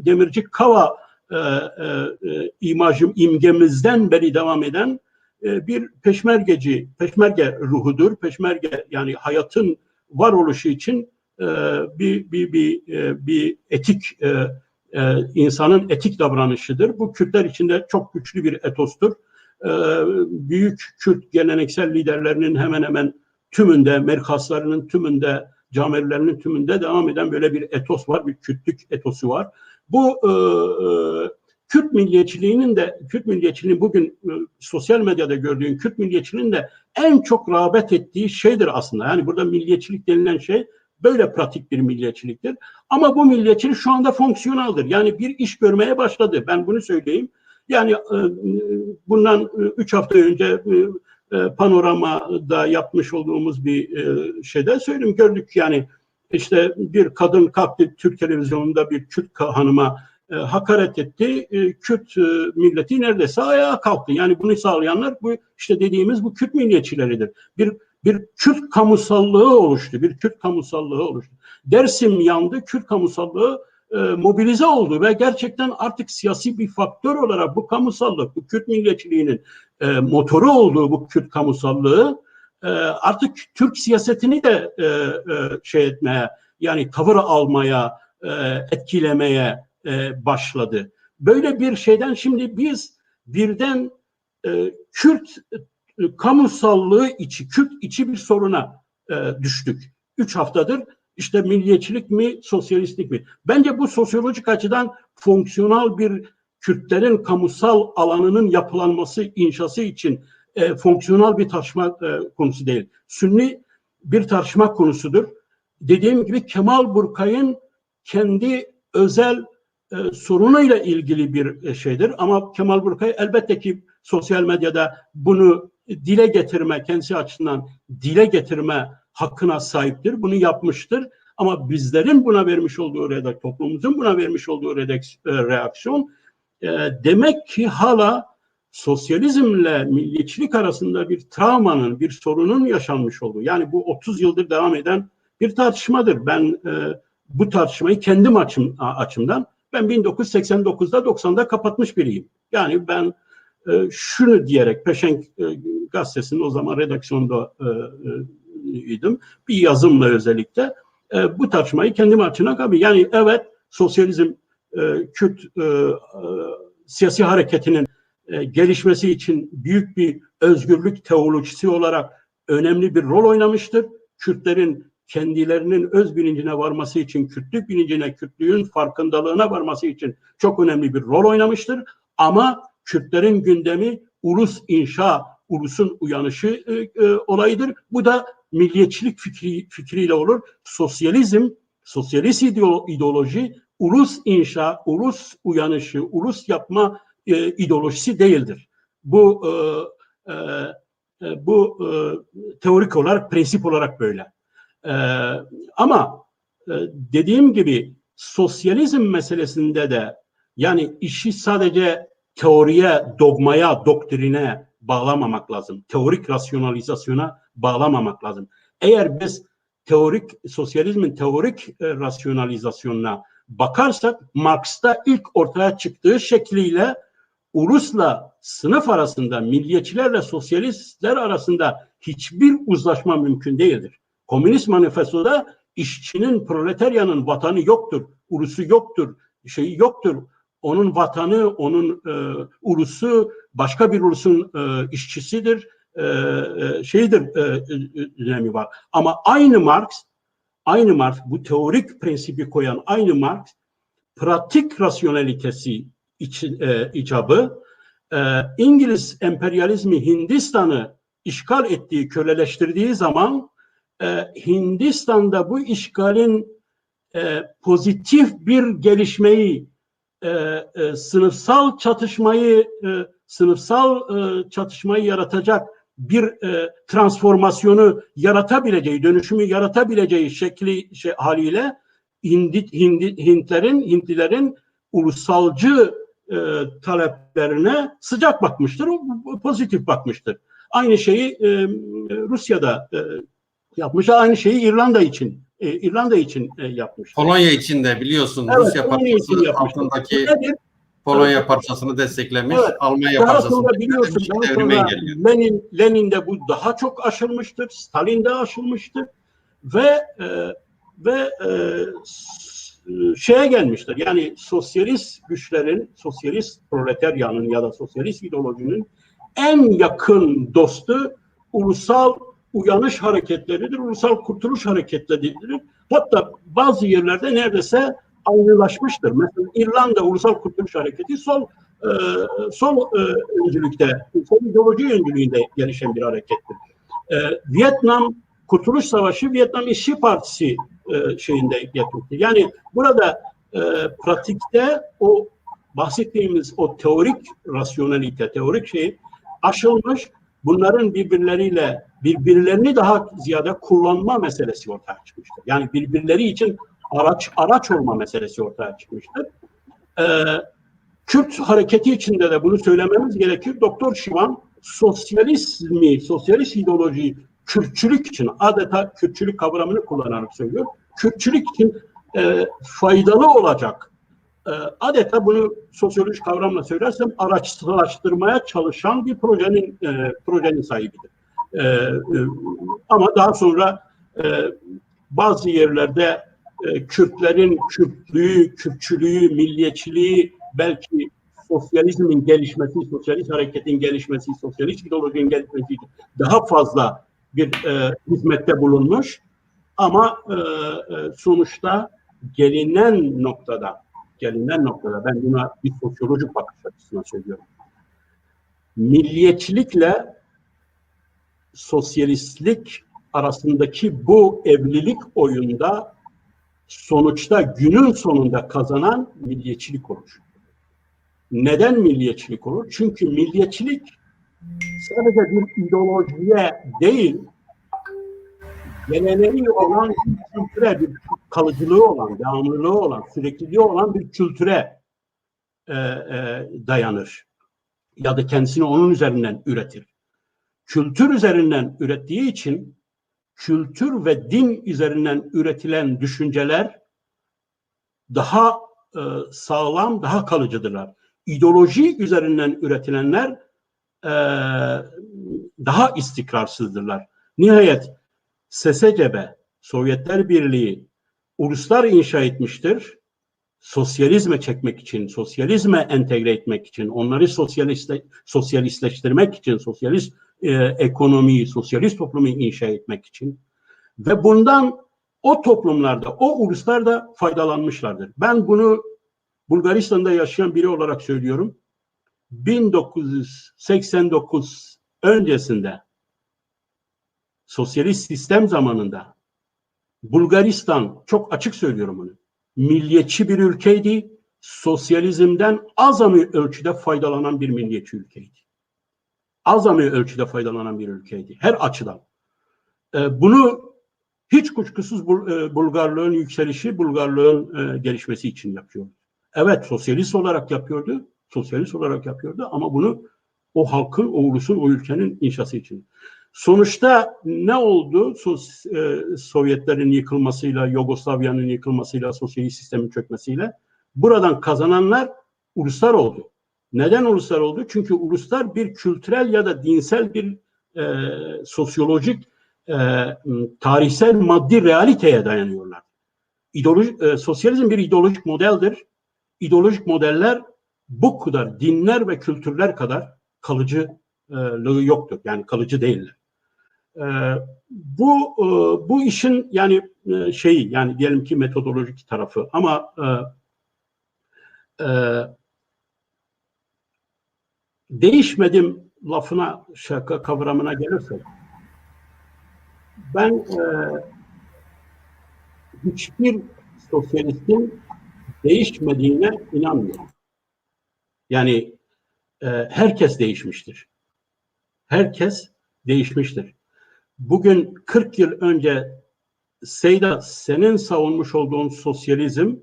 Demirci Kava imgemizden beri devam eden bir peşmerge ruhudur. Peşmerge, yani hayatın varoluşu için bir etik insanın etik davranışıdır. Bu Kürtler içinde çok güçlü bir etostur. Büyük Kürt geleneksel liderlerinin hemen hemen tümünde, merkazlarının tümünde, camilerinin tümünde devam eden böyle bir etos var, bir Kürtlük etosu var. Bu Kürt milliyetçiliğinin bugün sosyal medyada gördüğün Kürt milliyetçiliğinin de en çok rağbet ettiği şeydir aslında. Yani burada milliyetçilik denilen şey böyle pratik bir milliyetçiliktir. Ama bu milliyetçilik şu anda fonksiyoneldir. Yani bir iş görmeye başladı. Ben bunu söyleyeyim. Yani bundan 3 hafta önce Panorama'da yapmış olduğumuz bir şeyde söyleyeyim. Gördük yani işte bir kadın kalktı Türk televizyonunda bir Kürt hanıma hakaret etti. Kürt milleti neredeyse ayağa kalktı. Yani bunu sağlayanlar bu işte dediğimiz bu Kürt milliyetçileridir. Bir Kürt kamusallığı oluştu. Bir Kürt kamusallığı oluştu. Dersim yandı, Kürt kamusallığı mobilize oldu ve gerçekten artık siyasi bir faktör olarak bu kamusallık, bu Kürt milliyetçiliğinin motoru olduğu bu Kürt kamusallığı artık Türk siyasetini de şey etmeye, yani tavır almaya, etkilemeye başladı. Böyle bir şeyden şimdi biz birden Kürt kamusallığı içi, Kürt içi bir soruna düştük. 3 haftadır işte milliyetçilik mi, sosyalistlik mi? Bence bu sosyolojik açıdan fonksiyonel bir Kürtlerin kamusal alanının yapılanması, inşası için fonksiyonel bir tartışma konusu değil. Sünni bir tartışma konusudur. Dediğim gibi Kemal Burkay'ın kendi özel sorunuyla ilgili bir şeydir. Ama Kemal Burkay elbette ki sosyal medyada bunu dile getirme, kendisi açısından dile getirme hakkına sahiptir. Bunu yapmıştır. Ama bizlerin buna vermiş olduğu toplumumuzun buna vermiş olduğu reaksiyon demek ki hala sosyalizmle milliyetçilik arasında bir travmanın, bir sorunun yaşanmış olduğu. Yani bu 30 yıldır devam eden bir tartışmadır. Ben bu tartışmayı kendim açımdan ben 1989'da 90'da kapatmış biriyim. Yani ben şunu diyerek Peşenk gazetesinin o zaman redaksiyonda idim. Bir yazımla özellikle bu tartışmayı kendim açına kapatayım. Yani evet sosyalizm Kürt siyasi hareketinin gelişmesi için büyük bir özgürlük teolojisi olarak önemli bir rol oynamıştır. Kürtlerin kendilerinin öz bilincine varması için, Kürtlük bilincine, Kürtlüğün farkındalığına varması için çok önemli bir rol oynamıştır. Ama Kürtlerin gündemi ulus inşa, ulusun uyanışı olayıdır. Bu da milliyetçilik fikriyle olur. Sosyalist ideoloji, ulus inşa, ulus uyanışı, ulus yapma ideolojisi değildir. Bu teorik olarak, prensip olarak böyle. Ama dediğim gibi sosyalizm meselesinde de yani işi sadece teoriye, dogmaya, doktrine bağlamamak lazım. Teorik rasyonalizasyona bağlamamak lazım. Eğer biz sosyalizmin teorik rasyonalizasyonuna bakarsak Marx'ta ilk ortaya çıktığı şekliyle ulusla sınıf arasında, milliyetçilerle sosyalistler arasında hiçbir uzlaşma mümkün değildir. Komünist manifestoda işçinin, proletaryanın vatanı yoktur, ulusu yoktur, şeyi yoktur. Onun vatanı, onun ulusu başka bir ulusun işçisidir, önemi var. Ama aynı Marx bu teorik prensibi koyan aynı Marx pratik rasyonelitesi icabı İngiliz emperyalizmi Hindistan'ı işgal ettiği, köleleştirdiği zaman Hindistan'da bu işgalin pozitif bir gelişmeyi, sınıfsal çatışmayı yaratacak bir transformasyonu yaratabileceği, dönüşümü yaratabileceği haliyle Hintlilerin ulusalcı taleplerine sıcak bakmıştır, pozitif bakmıştır. Aynı şeyi Rusya'da yapmış, aynı şeyi İrlanda için yapmış. Polonya için de biliyorsun evet, Rusya parçası altındaki Polonya parçasını desteklemiş, evet. Almanya parçasını desteklemiş, devrime engelliyor. Lenin'de bu daha çok aşılmıştır, Stalin'de aşılmıştır ve ve şeye gelmiştir. Yani sosyalist güçlerin, sosyalist proletaryanın ya da sosyalist ideolojinin en yakın dostu ulusal uyanış hareketleridir, ulusal kurtuluş hareketleridir. Hatta bazı yerlerde neredeyse aynılaşmıştır. Mesela İrlanda Ulusal Kurtuluş Hareketi sol öncülükte, sol ideoloji öncülüğünde gelişen bir harekettir. Vietnam Kurtuluş Savaşı Vietnam İşçi Partisi şeyinde yapıldı. Yani burada pratikte o bahsettiğimiz o teorik rasyonelite, teorik şey aşılmış, bunların birbirlerini daha ziyade kullanma meselesi ortaya çıkmıştır. Yani birbirleri için araç olma meselesi ortaya çıkmıştır. Kürt hareketi içinde de bunu söylememiz gerekir. Doktor Şivan sosyalist ideolojiyi Kürtçülük için, adeta Kürtçülük kavramını kullanarak söylüyor. Kürtçülük için faydalı olacak, adeta bunu sosyolojik kavramla söylersem araçlaştırmaya çalışan bir projenin sahibidir. Ama daha sonra bazı yerlerde Kürtlerin Kürtlüğü, Kürtçülüğü, milliyetçiliği, belki sosyalizmin gelişmesi, sosyalist hareketin gelişmesi, sosyalist ideolojinin gelişmesi için daha fazla bir hizmette bulunmuş. Ama sonuçta gelinen noktada ben buna bir sosyolojik bakış açısına söylüyorum. Milliyetçilikle sosyalistlik arasındaki bu evlilik oyunda sonuçta günün sonunda kazanan milliyetçilik olur. Neden milliyetçilik olur? Çünkü milliyetçilik sadece bir ideolojiye değil, geleneği olan bir kültüre, bir kalıcılığı olan, devamlılığı olan, sürekliliği olan bir kültüre dayanır. Ya da kendisini onun üzerinden üretir. Kültür üzerinden ürettiği için kültür ve din üzerinden üretilen düşünceler daha sağlam, daha kalıcıdırlar. İdeoloji üzerinden üretilenler daha istikrarsızdırlar. Nihayet SSCB, Sovyetler Birliği uluslar inşa etmiştir. Sosyalizme çekmek için, sosyalizme entegre etmek için, onları sosyalistleştirmek için, sosyalist ekonomiyi, sosyalist toplumu inşa etmek için ve bundan o toplumlarda, o uluslar da faydalanmışlardır. Ben bunu Bulgaristan'da yaşayan biri olarak söylüyorum. 1989 öncesinde sosyalist sistem zamanında Bulgaristan, çok açık söylüyorum bunu, milliyetçi bir ülkeydi, sosyalizmden azami ölçüde faydalanan bir milliyetçi ülkeydi. Azami ölçüde faydalanan bir ülkeydi, her açıdan. Bunu hiç kuşkusuz Bulgarlığın yükselişi, Bulgarlığın gelişmesi için yapıyordu. Evet, sosyalist olarak yapıyordu ama bunu o halkın, o ulusun, o ülkenin inşası için. Sonuçta ne oldu? Sovyetlerin yıkılmasıyla, Yugoslavya'nın yıkılmasıyla, sosyalist sistemin çökmesiyle buradan kazananlar uluslar oldu. Neden uluslar oldu? Çünkü uluslar bir kültürel ya da dinsel bir sosyolojik, tarihsel, maddi realiteye dayanıyorlar. Sosyalizm bir ideolojik modeldir. İdeolojik modeller bu kadar dinler ve kültürler kadar kalıcılığı yoktur. Yani kalıcı değiller. Bu işin yani yani diyelim ki metodolojik tarafı ama değişmedim lafına, şaka kavramına gelirsek ben hiçbir sosyalistin değişmediğine inanmıyorum. Yani herkes değişmiştir. Herkes değişmiştir. Bugün 40 yıl önce Seyda, senin savunmuş olduğun sosyalizm,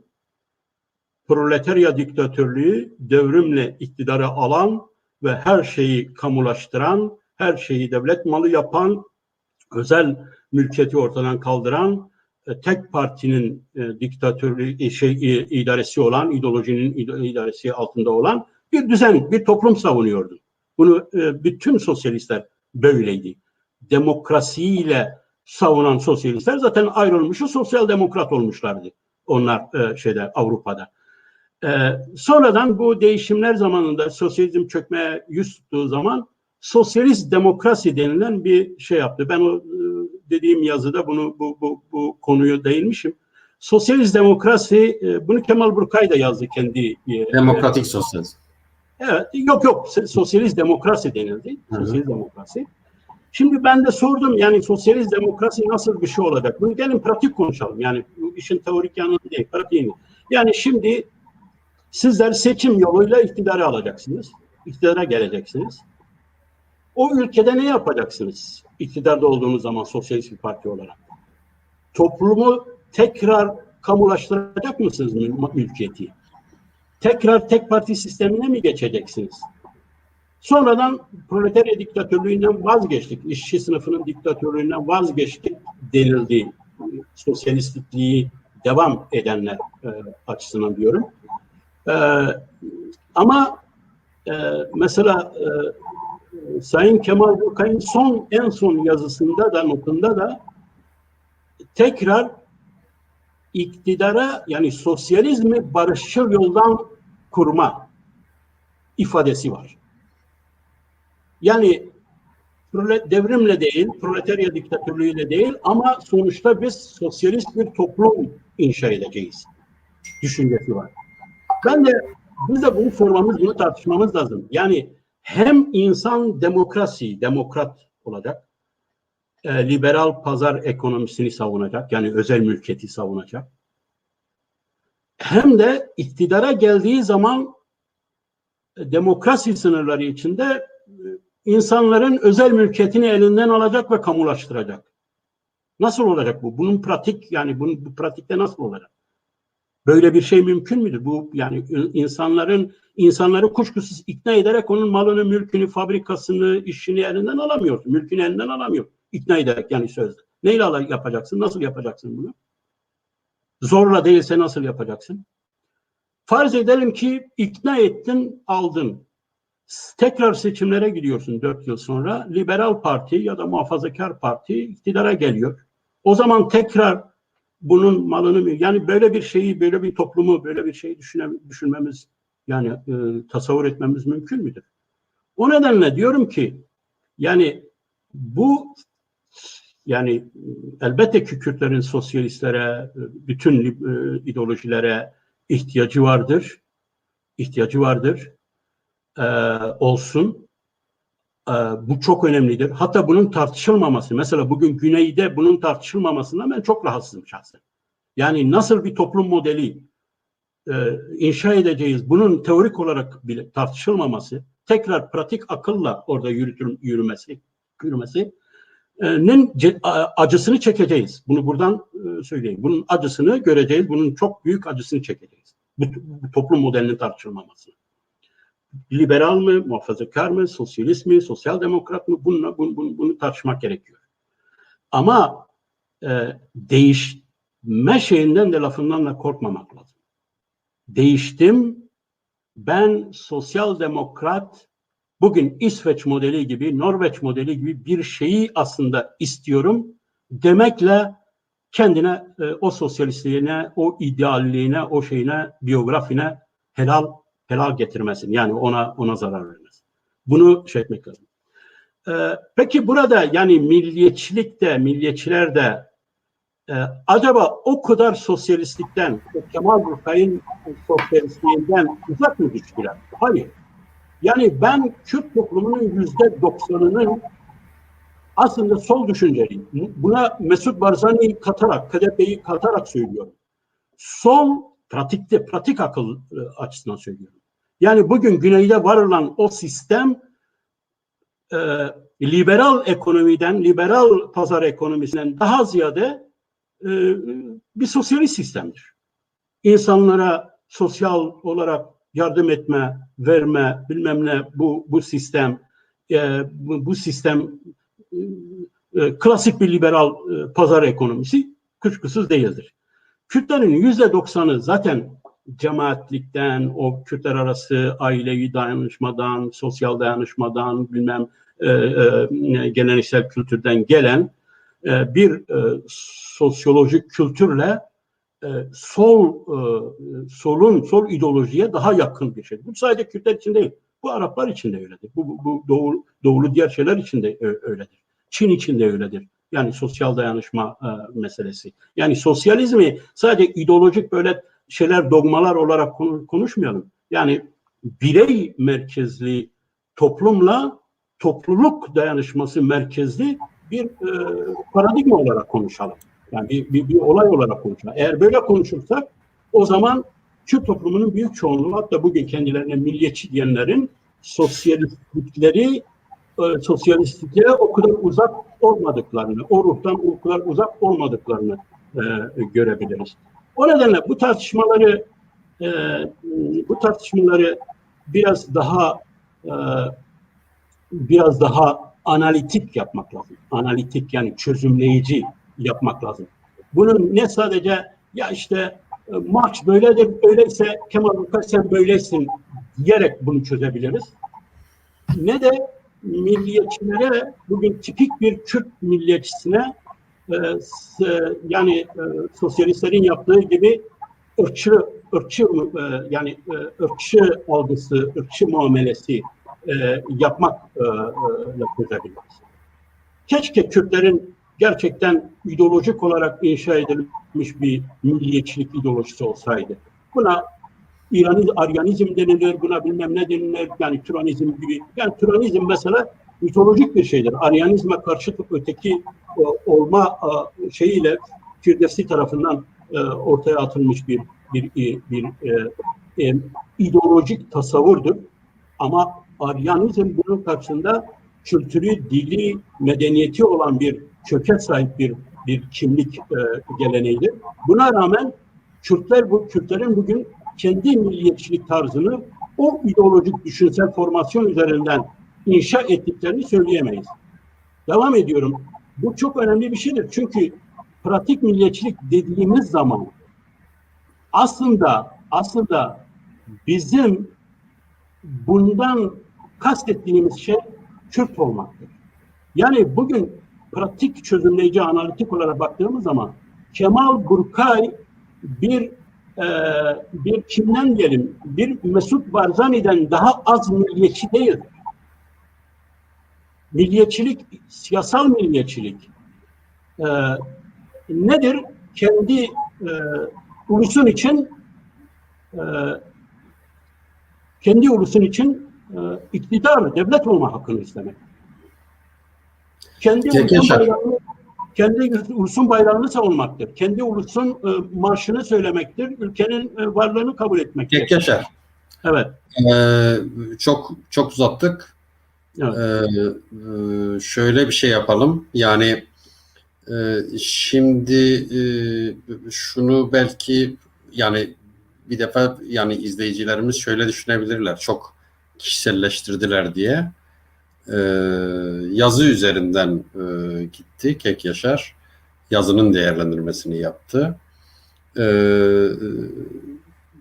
proletarya diktatörlüğü, devrimle iktidarı alan ve her şeyi kamulaştıran, her şeyi devlet malı yapan, özel mülkiyeti ortadan kaldıran, tek partinin diktatörlüğü idaresi olan, ideolojinin idaresi altında olan bir düzen, bir toplum savunuyordu. Bunu bütün sosyalistler böyleydi. Demokrasiyle savunan sosyalistler zaten ayrılmışı sosyal demokrat olmuşlardı. Onlar Avrupa'da. Sonradan bu değişimler zamanında sosyalizm çökmeye yüz tuttuğu zaman sosyalist demokrasi denilen bir şey yaptı. Ben o dediğim yazıda bu konuya değinmişim. Sosyalist demokrasi, bunu Kemal Burkay da yazdı kendi. Demokratik sosyalizm. Evet, yok sosyalist demokrasi denildi. Sosyalist demokrasi. Şimdi ben de sordum, yani sosyalist demokrasi nasıl bir şey olacak? Bunu gelin pratik konuşalım. Yani bu işin teorik yanı değil, pratiğini. Yani şimdi sizler seçim yoluyla iktidarı alacaksınız. İktidara geleceksiniz. O ülkede ne yapacaksınız? İktidarda olduğunuz zaman sosyalist bir parti olarak. Toplumu tekrar kamulaştıracak mısınız mülkiyeti? Tekrar tek parti sistemine mi geçeceksiniz? Sonradan proletarya diktatörlüğünden vazgeçtik. İşçi sınıfının diktatörlüğünden vazgeçtik denildi. Sosyalistliği devam edenler açısından diyorum. Ama mesela Sayın Kemal Burkay'ın en son yazısında da notunda da tekrar iktidara, yani sosyalizmi barışçıl yoldan kurma ifadesi var. Yani devrimle değil, proletarya diktatörlüğüyle değil ama sonuçta biz sosyalist bir toplum inşa edeceğiz düşüncesi var. Biz de bunu sormamız, bunu tartışmamız lazım. Yani hem insan demokrat olacak, liberal pazar ekonomisini savunacak, yani özel mülkiyeti savunacak. Hem de iktidara geldiği zaman demokrasi sınırları içinde insanların özel mülkiyetini elinden alacak ve kamulaştıracak. Nasıl olacak bu? Bunun bu pratikte nasıl olacak? Böyle bir şey mümkün müdür? Bu yani insanları kuşkusuz ikna ederek onun malını, mülkünü, fabrikasını, işini elinden alamıyorsun. Mülkünü elinden alamıyor. İkna ederek, yani sözle. Neyle yapacaksın? Nasıl yapacaksın bunu? Zorla değilse nasıl yapacaksın? Farz edelim ki ikna ettin, aldın. Tekrar seçimlere gidiyorsun 4 yıl sonra. Liberal Parti ya da Muhafazakar Parti iktidara geliyor. O zaman tekrar bunun malını, yani böyle bir şeyi, böyle bir toplumu, böyle bir şeyi düşünmemiz, yani tasavvur etmemiz mümkün müdür? O nedenle diyorum ki yani elbette ki Kürtlerin sosyalistlere, bütün ideolojilere ihtiyacı vardır. Olsun. Bu çok önemlidir. Hatta bunun tartışılmaması, mesela bugün Güney'de bunun tartışılmamasından ben çok rahatsızım şahsen. Yani nasıl bir toplum modeli inşa edeceğiz, bunun teorik olarak bile tartışılmaması, tekrar pratik akılla orada yürümesinin acısını çekeceğiz. Bunu buradan söyleyeyim. Bunun acısını göreceğiz. Bunun çok büyük acısını çekeceğiz. Bu toplum modelinin tartışılmaması. Liberal mı, muhafazakar mı, sosyalist mi, sosyal demokrat mı, bunu tartışmak gerekiyor. Ama değişme şeyinden de, lafından da korkmamak lazım. Değiştim, ben sosyal demokrat, bugün İsveç modeli gibi, Norveç modeli gibi bir şeyi aslında istiyorum demekle kendine, o sosyalistliğine, o idealliğine, o şeyine, biyografine helal getirmesin. Yani ona zarar vermez. Bunu şey etmek lazım. Peki burada yani milliyetçiler de acaba o kadar sosyalistlikten, Kemal Burkay'ın sosyalistliğinden uzak mı düştüler? Hayır. Yani ben Kürt toplumunun %90'ının aslında sol düşünceliyim. Buna Mesut Barzani'yi katarak, KDP'yi katarak söylüyorum. Sol, pratik akıl açısından söylüyorum. Yani bugün Güney'de var olan o sistem liberal ekonomiden, liberal pazar ekonomisinden daha ziyade bir sosyalist sistemdir. İnsanlara sosyal olarak yardım etme, verme, bilmem ne, bu sistem klasik bir liberal pazar ekonomisi kuşkusuz değildir. Kürtlerin %90'ı zaten cemaatlikten, o Kürtler arası ailevi dayanışmadan, sosyal dayanışmadan, bilmem geleneksel kültürden gelen bir sosyolojik kültürle sol ideolojiye daha yakın bir şey. Bu sadece Kürtler için değil, bu Araplar için de öyledir. Bu doğulu diğer şeyler için de öyledir. Çin için de öyledir. Yani sosyal dayanışma meselesi. Yani sosyalizmi sadece ideolojik böyle şeyler, dogmalar olarak konuşmayalım. Yani birey merkezli toplumla topluluk dayanışması merkezli bir paradigma olarak konuşalım. Yani bir olay olarak konuşalım. Eğer böyle konuşursak o zaman Kürt toplumunun büyük çoğunluğu, hatta bugün kendilerine milliyetçi diyenlerin sosyalistliğe o kadar uzak olmadıklarını, o ruhtan o kadar uzak olmadıklarını görebiliriz. O nedenle bu tartışmaları biraz daha analitik yapmak lazım. Analitik, yani çözümleyici yapmak lazım. Bunun ne sadece ya işte Marx böyledir, öyleyse Kemal Burka sen böylesin diyerek bunu çözebiliriz. Ne de milliyetçilere, bugün tipik bir Kürt milliyetçisine sosyalistlerin yaptığı gibi ırkçı algısı, ırkçı muamelesi yapmakla çözebiliriz. Keşke Kürtlerin gerçekten ideolojik olarak inşa edilmiş bir milliyetçilik ideolojisi olsaydı. Buna Aryanizm denilir, buna bilmem ne denilir, yani Turanizm gibi. Yani Turanizm mesela mitolojik bir şeydir. Aryanizme karşı öteki olma şeyiyle Firdevsi tarafından ortaya atılmış bir ideolojik tasavvurdur. Ama Aryanizm bunun karşısında kültürü, dili, medeniyeti olan bir köke sahip bir kimlik geleneğidir. Buna rağmen Kürtlerin bugün kendi milliyetçilik tarzını o ideolojik düşünsel formasyon üzerinden inşa ettiklerini söyleyemeyiz. Devam ediyorum. Bu çok önemli bir şeydir. Çünkü pratik milliyetçilik dediğimiz zaman aslında bizim bundan kastettiğimiz şey Kürt olmaktır. Yani bugün pratik çözümleyici, analitik olarak baktığımız zaman Kemal Burkay bir kimden diyelim, bir Mesut Barzani'den daha az milliyetçi değil. Milliyetçilik, siyasal milliyetçilik nedir? Kendi ulusun için iktidar, devlet olma hakkını istemek. Kendi ulusun bayrağını savunmaktır. Kendi ulusun marşını söylemektir. Ülkenin varlığını kabul etmektir. Kekkeşer. Evet. Çok uzattık. Evet. Şöyle bir şey yapalım. Yani şimdi şunu belki yani bir defa yani izleyicilerimiz şöyle düşünebilirler. Çok kişiselleştirdiler diye. Yazı üzerinden gitti Kekkeşer. Yazının değerlendirmesini yaptı.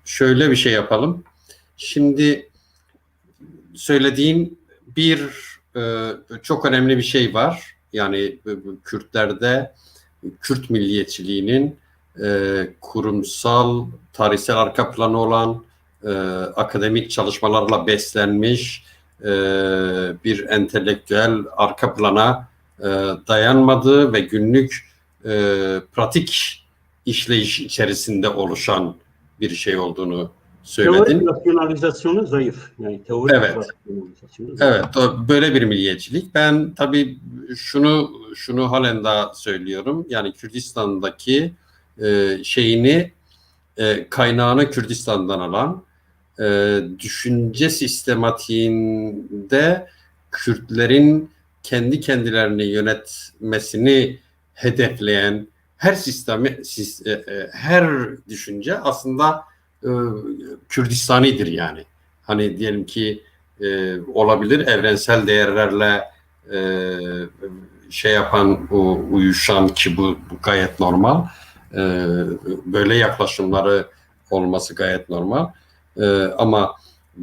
Şöyle bir şey yapalım. Şimdi söylediğin çok önemli bir şey var. Yani Kürtlerde Kürt milliyetçiliğinin kurumsal, tarihsel arka planı olan, akademik çalışmalarla beslenmiş bir entelektüel arka plana dayanmadığı ve günlük pratik işleyiş içerisinde oluşan bir şey olduğunu söyledin. Teorik rasyonalizasyonu zayıf. Yani teorik rasyonalizasyonu zayıf. Evet, böyle bir milliyetçilik. Ben tabii şunu halen daha söylüyorum. Yani Kürdistan'daki kaynağını Kürdistan'dan alan, düşünce sistematiğinde Kürtlerin kendi kendilerini yönetmesini hedefleyen her düşünce aslında Kürdistanidir yani. Hani diyelim ki olabilir evrensel değerlerle uyuşan ki bu gayet normal. Böyle yaklaşımları olması gayet normal. Ama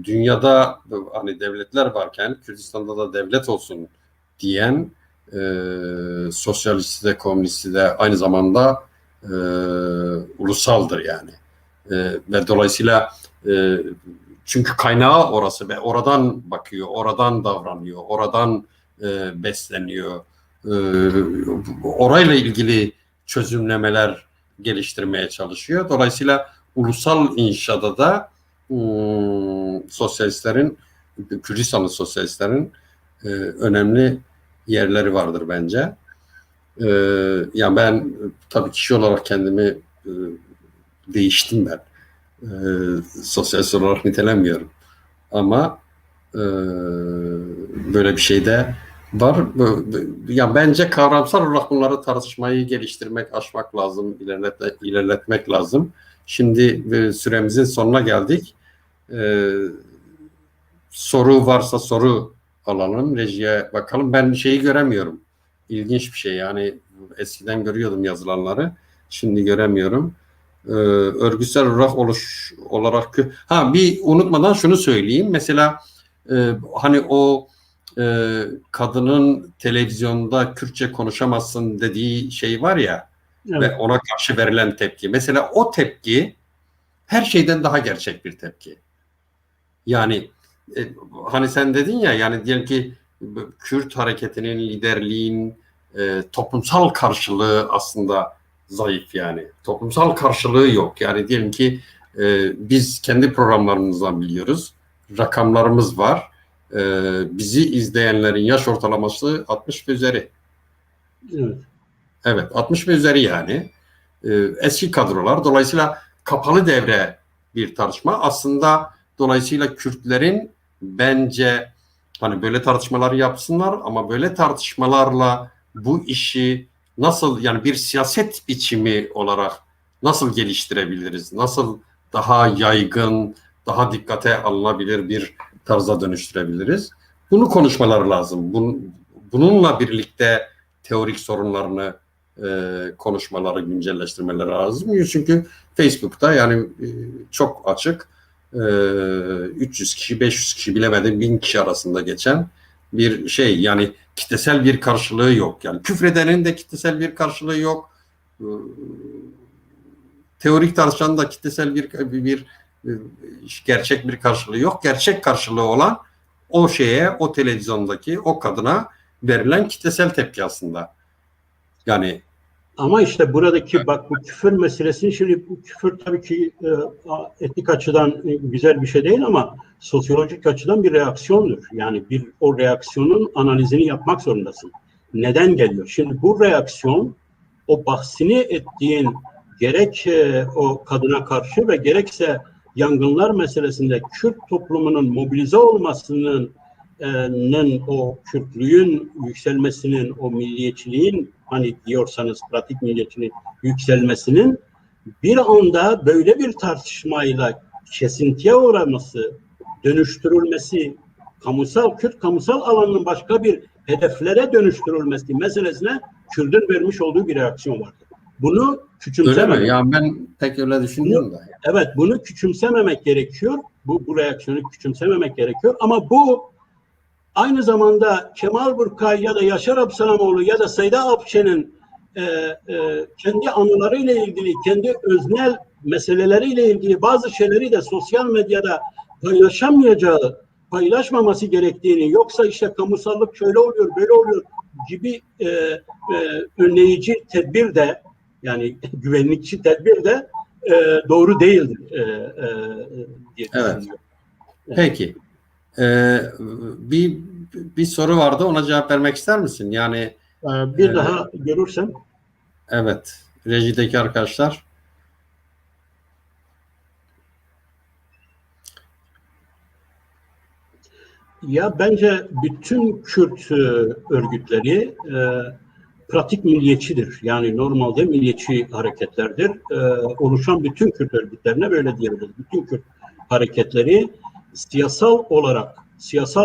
dünyada hani devletler varken Kürdistan'da da devlet olsun diyen sosyalisti de komünisti de aynı zamanda ulusaldır yani. Ve dolayısıyla çünkü kaynağı orası ve oradan bakıyor, oradan davranıyor, oradan besleniyor. Orayla ilgili çözümlemeler geliştirmeye çalışıyor. Dolayısıyla ulusal inşada da sosyalistlerin, Kürdistanlı sosyalistlerin önemli yerleri vardır bence. Yani ben tabii kişi olarak kendimi değiştim ben. Sosyalist olarak nitelenmiyorum. Ama böyle bir şey de var. Ya bence kavramsal olarak bunları tartışmayı geliştirmek, aşmak lazım, ilerletmek lazım. Şimdi süremizin sonuna geldik. Soru varsa soru alalım, rejiye bakalım. Ben şeyi göremiyorum. İlginç bir şey yani, eskiden görüyordum yazılanları, şimdi göremiyorum. Örgütsel olarak bir unutmadan şunu söyleyeyim. Mesela hani o kadının televizyonda Kürtçe konuşamazsın dediği şey var ya, Evet. ve ona karşı verilen tepki. Mesela o tepki her şeyden daha gerçek bir tepki. Yani hani sen dedin ya, yani diyelim ki Kürt hareketinin, liderliğin toplumsal karşılığı aslında zayıf yani. Toplumsal karşılığı yok. Yani diyelim ki biz kendi programlarımızdan biliyoruz. Rakamlarımız var. Bizi izleyenlerin yaş ortalaması 60 ve üzeri. Evet. Evet, 60 ve üzeri yani. Eski kadrolar. Dolayısıyla kapalı devre bir tartışma. Aslında dolayısıyla Kürtlerin bence hani böyle tartışmaları yapsınlar, ama böyle tartışmalarla bu işi nasıl, yani bir siyaset biçimi olarak nasıl geliştirebiliriz? Nasıl daha yaygın, daha dikkate alınabilir bir tarza dönüştürebiliriz? Bunu konuşmaları lazım. Bununla birlikte teorik sorunlarını konuşmaları, güncelleştirmeleri lazım. Çünkü Facebook'ta yani çok açık, 300 kişi, 500 kişi, bilemedim 1000 kişi arasında geçen bir şey. Yani kitlesel bir karşılığı yok. Yani küfredenin de kitlesel bir karşılığı yok. Teorik tartışanın da kitlesel bir gerçek bir karşılığı yok. Gerçek karşılığı olan o şeye, o televizyondaki o kadına verilen kitlesel tepki aslında. Yani ama işte buradaki bak, bu küfür meselesini, şimdi bu küfür tabii ki etnik açıdan güzel bir şey değil ama sosyolojik açıdan bir reaksiyondur. Yani o reaksiyonun analizini yapmak zorundasın. Neden geliyor? Şimdi bu reaksiyon, o bahsini ettiğin gerek o kadına karşı ve gerekse yangınlar meselesinde Kürt toplumunun mobilize olmasının, o Kürtlüğün yükselmesinin, o milliyetçiliğin, hani diyorsanız pratik milliyetçiliğin yükselmesinin bir anda böyle bir tartışmayla kesintiye uğraması, dönüştürülmesi, Kürt kamusal alanının başka bir hedeflere dönüştürülmesi meselesine Kürt'ün vermiş olduğu bir reaksiyon vardır. Bunu küçümsememek. Öyle mi? Ya ben pek öyle düşünmüyorum da. Evet, bunu küçümsememek gerekiyor. Bu reaksiyonu küçümsememek gerekiyor. Ama bu aynı zamanda Kemal Burkay ya da Yaşar Absalamoğlu ya da Seyda Apçe'nin kendi anılarıyla ilgili, kendi öznel meseleleriyle ilgili bazı şeyleri de sosyal medyada paylaşmaması gerektiğini, yoksa işte kamusallık şöyle oluyor, böyle oluyor gibi önleyici tedbir de, yani güvenlikçi tedbir de doğru değildir diye düşünüyorum. Evet. Peki. Bir soru vardı, ona cevap vermek ister misin? Yani bir daha görürsem. Evet. Rejideki arkadaşlar. Ya bence bütün Kürt örgütleri pratik milliyetçidir. Yani normalde milliyetçi hareketlerdir. Oluşan bütün Kürt örgütlerine böyle diyebiliriz. Bütün Kürt hareketleri siyasal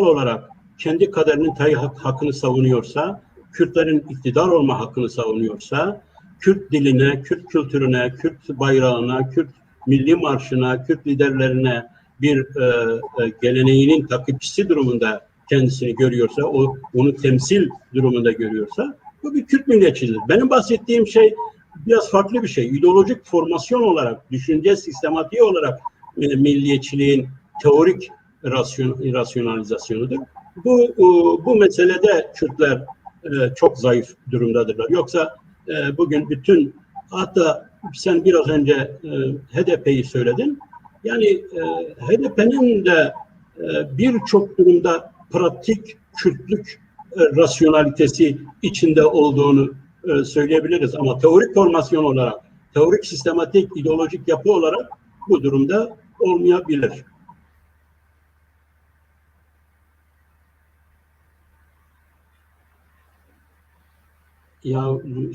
olarak kendi kaderinin hakkını savunuyorsa, Kürtlerin iktidar olma hakkını savunuyorsa, Kürt diline, Kürt kültürüne, Kürt bayrağına, Kürt milli marşına, Kürt liderlerine bir geleneğinin takipçisi durumunda kendisini görüyorsa, onu temsil durumunda görüyorsa bu bir Kürt milliyetçiliğidir. Benim bahsettiğim şey biraz farklı bir şey. İdeolojik formasyon olarak, düşünce sistematiği olarak milliyetçiliğin teorik rasyonalizasyonudur. Bu meselede Kürtler çok zayıf durumdadırlar. Yoksa bugün bütün, hatta sen biraz önce HDP'yi söyledin. Yani HDP'nin de birçok durumda pratik Kürtlük rasyonalitesi içinde olduğunu söyleyebiliriz. Ama teorik formasyon olarak, teorik sistematik ideolojik yapı olarak bu durumda olmayabilir. Ya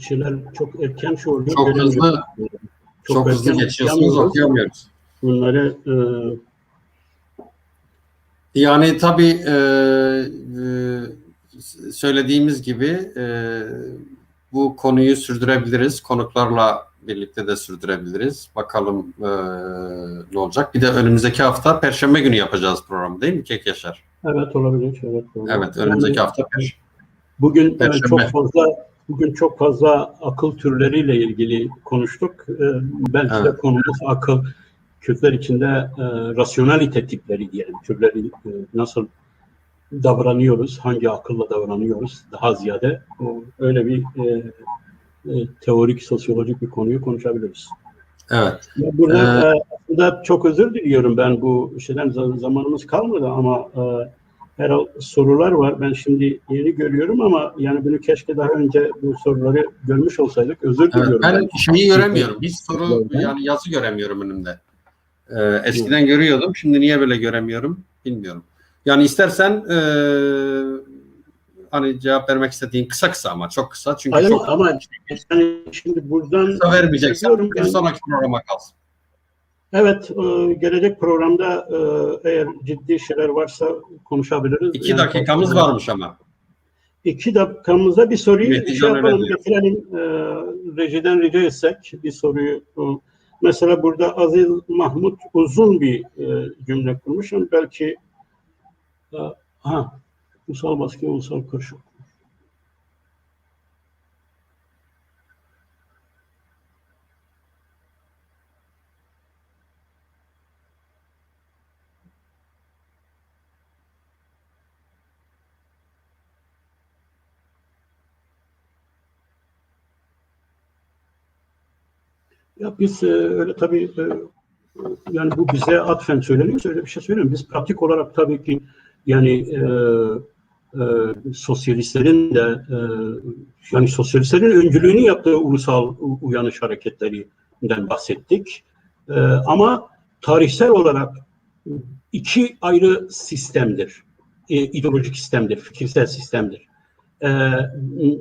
şeyler çok erken şey oluyor. Çok hızlı geçiyorsunuz, okuyamıyoruz. Bunları yani tabii söylediğimiz gibi bu konuyu sürdürebiliriz. Konuklarla birlikte de sürdürebiliriz. Bakalım ne olacak. Bir de önümüzdeki hafta Perşembe günü yapacağız programı, değil mi Kek Yaşar? Evet, olabilir. Evet, önümüzdeki hafta Perşembe. Bugün çok fazla akıl türleriyle ilgili konuştuk. Belki de konumuz akıl. Kürtler içinde rasyonalite tipleri diyelim. Türleri nasıl davranıyoruz, hangi akılla davranıyoruz daha ziyade öyle bir teorik, sosyolojik bir konuyu konuşabiliriz. Evet. Burada aslında çok özür diliyorum, ben bu şeyden zamanımız kalmadı ama herhalde sorular var. Ben şimdi yeni görüyorum ama yani bunu keşke daha önce bu soruları görmüş olsaydık. Özür diliyorum. Ben şeyi göremiyorum. Bir soru, yani yazı göremiyorum önümde. Eskiden görüyordum. Şimdi niye böyle göremiyorum bilmiyorum. Yani istersen hani cevap vermek istediğin kısa ama çok kısa. Çünkü hayır, çok ama yani şimdi buradan kısa vermeyeceksen bir sonraki programa kalsın. Evet, gelecek programda eğer ciddi şeyler varsa konuşabiliriz. 2 dakikamız varmış ama. 2 dakikamızda bir soruyu yapalım, getirelim. Rejiden rica etsek bir soruyu. Mesela burada Aziz Mahmut uzun bir cümle kurmuş ama belki ulusal baskı, ulusal karşı. Ya biz öyle tabii yani bu bize atfen söyleniyor, öyle bir şey söylemiyorum. Biz pratik olarak tabii ki yani sosyalistlerin de yani sosyalistlerin öncülüğünü yaptığı ulusal uyanış hareketlerinden bahsettik. Ama tarihsel olarak 2 ayrı sistemdir. İdeolojik sistemdir, fikirsel sistemdir.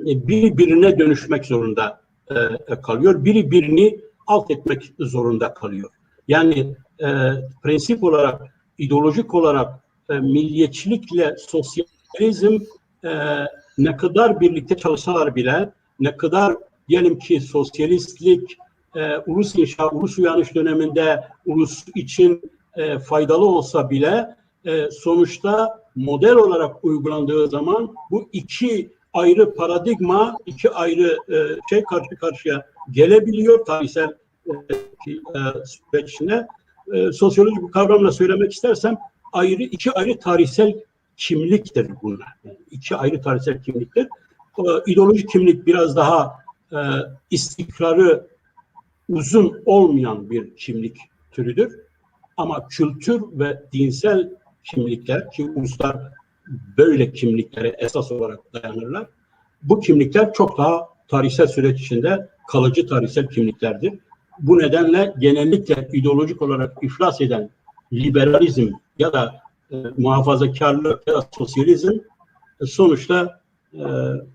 Birbirine dönüşmek zorunda kalıyor. Birini alt etmek zorunda kalıyor. Yani prensip olarak, ideolojik olarak milliyetçilikle sosyalizm ne kadar birlikte çalışsalar bile, ne kadar diyelim ki sosyalistlik ulus inşa, ulus uyanış döneminde ulus için faydalı olsa bile sonuçta model olarak uygulandığı zaman bu 2 ayrı paradigma, 2 ayrı şey karşı karşıya gelebiliyor tarihsel süreçine. Sosyolojik bir kavramla söylemek istersem 2 ayrı tarihsel kimliktir bunlar. Yani 2 ayrı tarihsel kimliktir. İdeolojik kimlik biraz daha istikrarı uzun olmayan bir kimlik türüdür. Ama kültür ve dinsel kimlikler, ki uluslar böyle kimliklere esas olarak dayanırlar, bu kimlikler çok daha tarihsel süreç içinde kalıcı tarihsel kimliklerdir. Bu nedenle genellikle ideolojik olarak iflas eden liberalizm ya da muhafazakarlık ya da sosyalizm sonuçta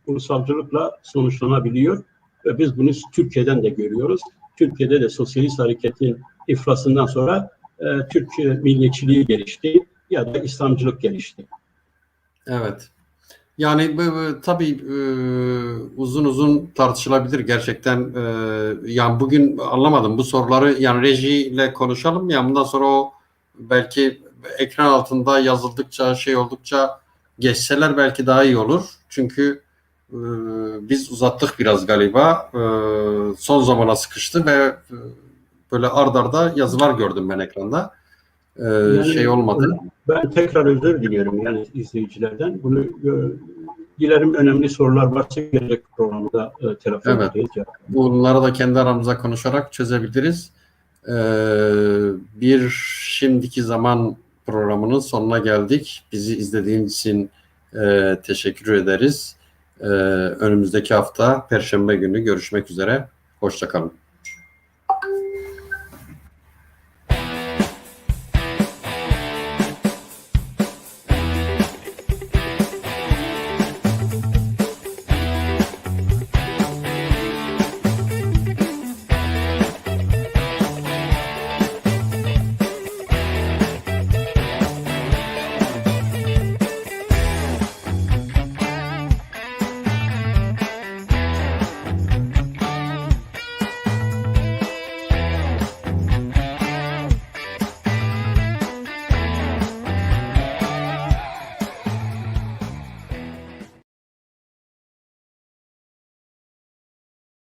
ulusalcılıkla sonuçlanabiliyor. Ve biz bunu Türkiye'den de görüyoruz. Türkiye'de de sosyalist hareketin iflasından sonra Türk milliyetçiliği gelişti ya da İslamcılık gelişti. Evet. Yani tabii uzun tartışılabilir gerçekten. Yani bugün anlamadım bu soruları, yani rejiyle konuşalım ya, bundan sonra o belki ekran altında yazıldıkça şey oldukça geçseler belki daha iyi olur. Çünkü biz uzattık biraz galiba. Son zamana sıkıştı ve böyle ard arda yazılar gördüm ben ekranda. Şey olmadı. Ben tekrar özür diliyorum yani izleyicilerden. Bunu dilerim önemli sorular varsa gelecek programda telafi Evet. edeceğiz. Bunları da kendi aramızda konuşarak çözebiliriz. Bir şimdiki zaman programının sonuna geldik. Bizi izlediğiniz için teşekkür ederiz. Önümüzdeki hafta Perşembe günü görüşmek üzere. Hoşça kalın.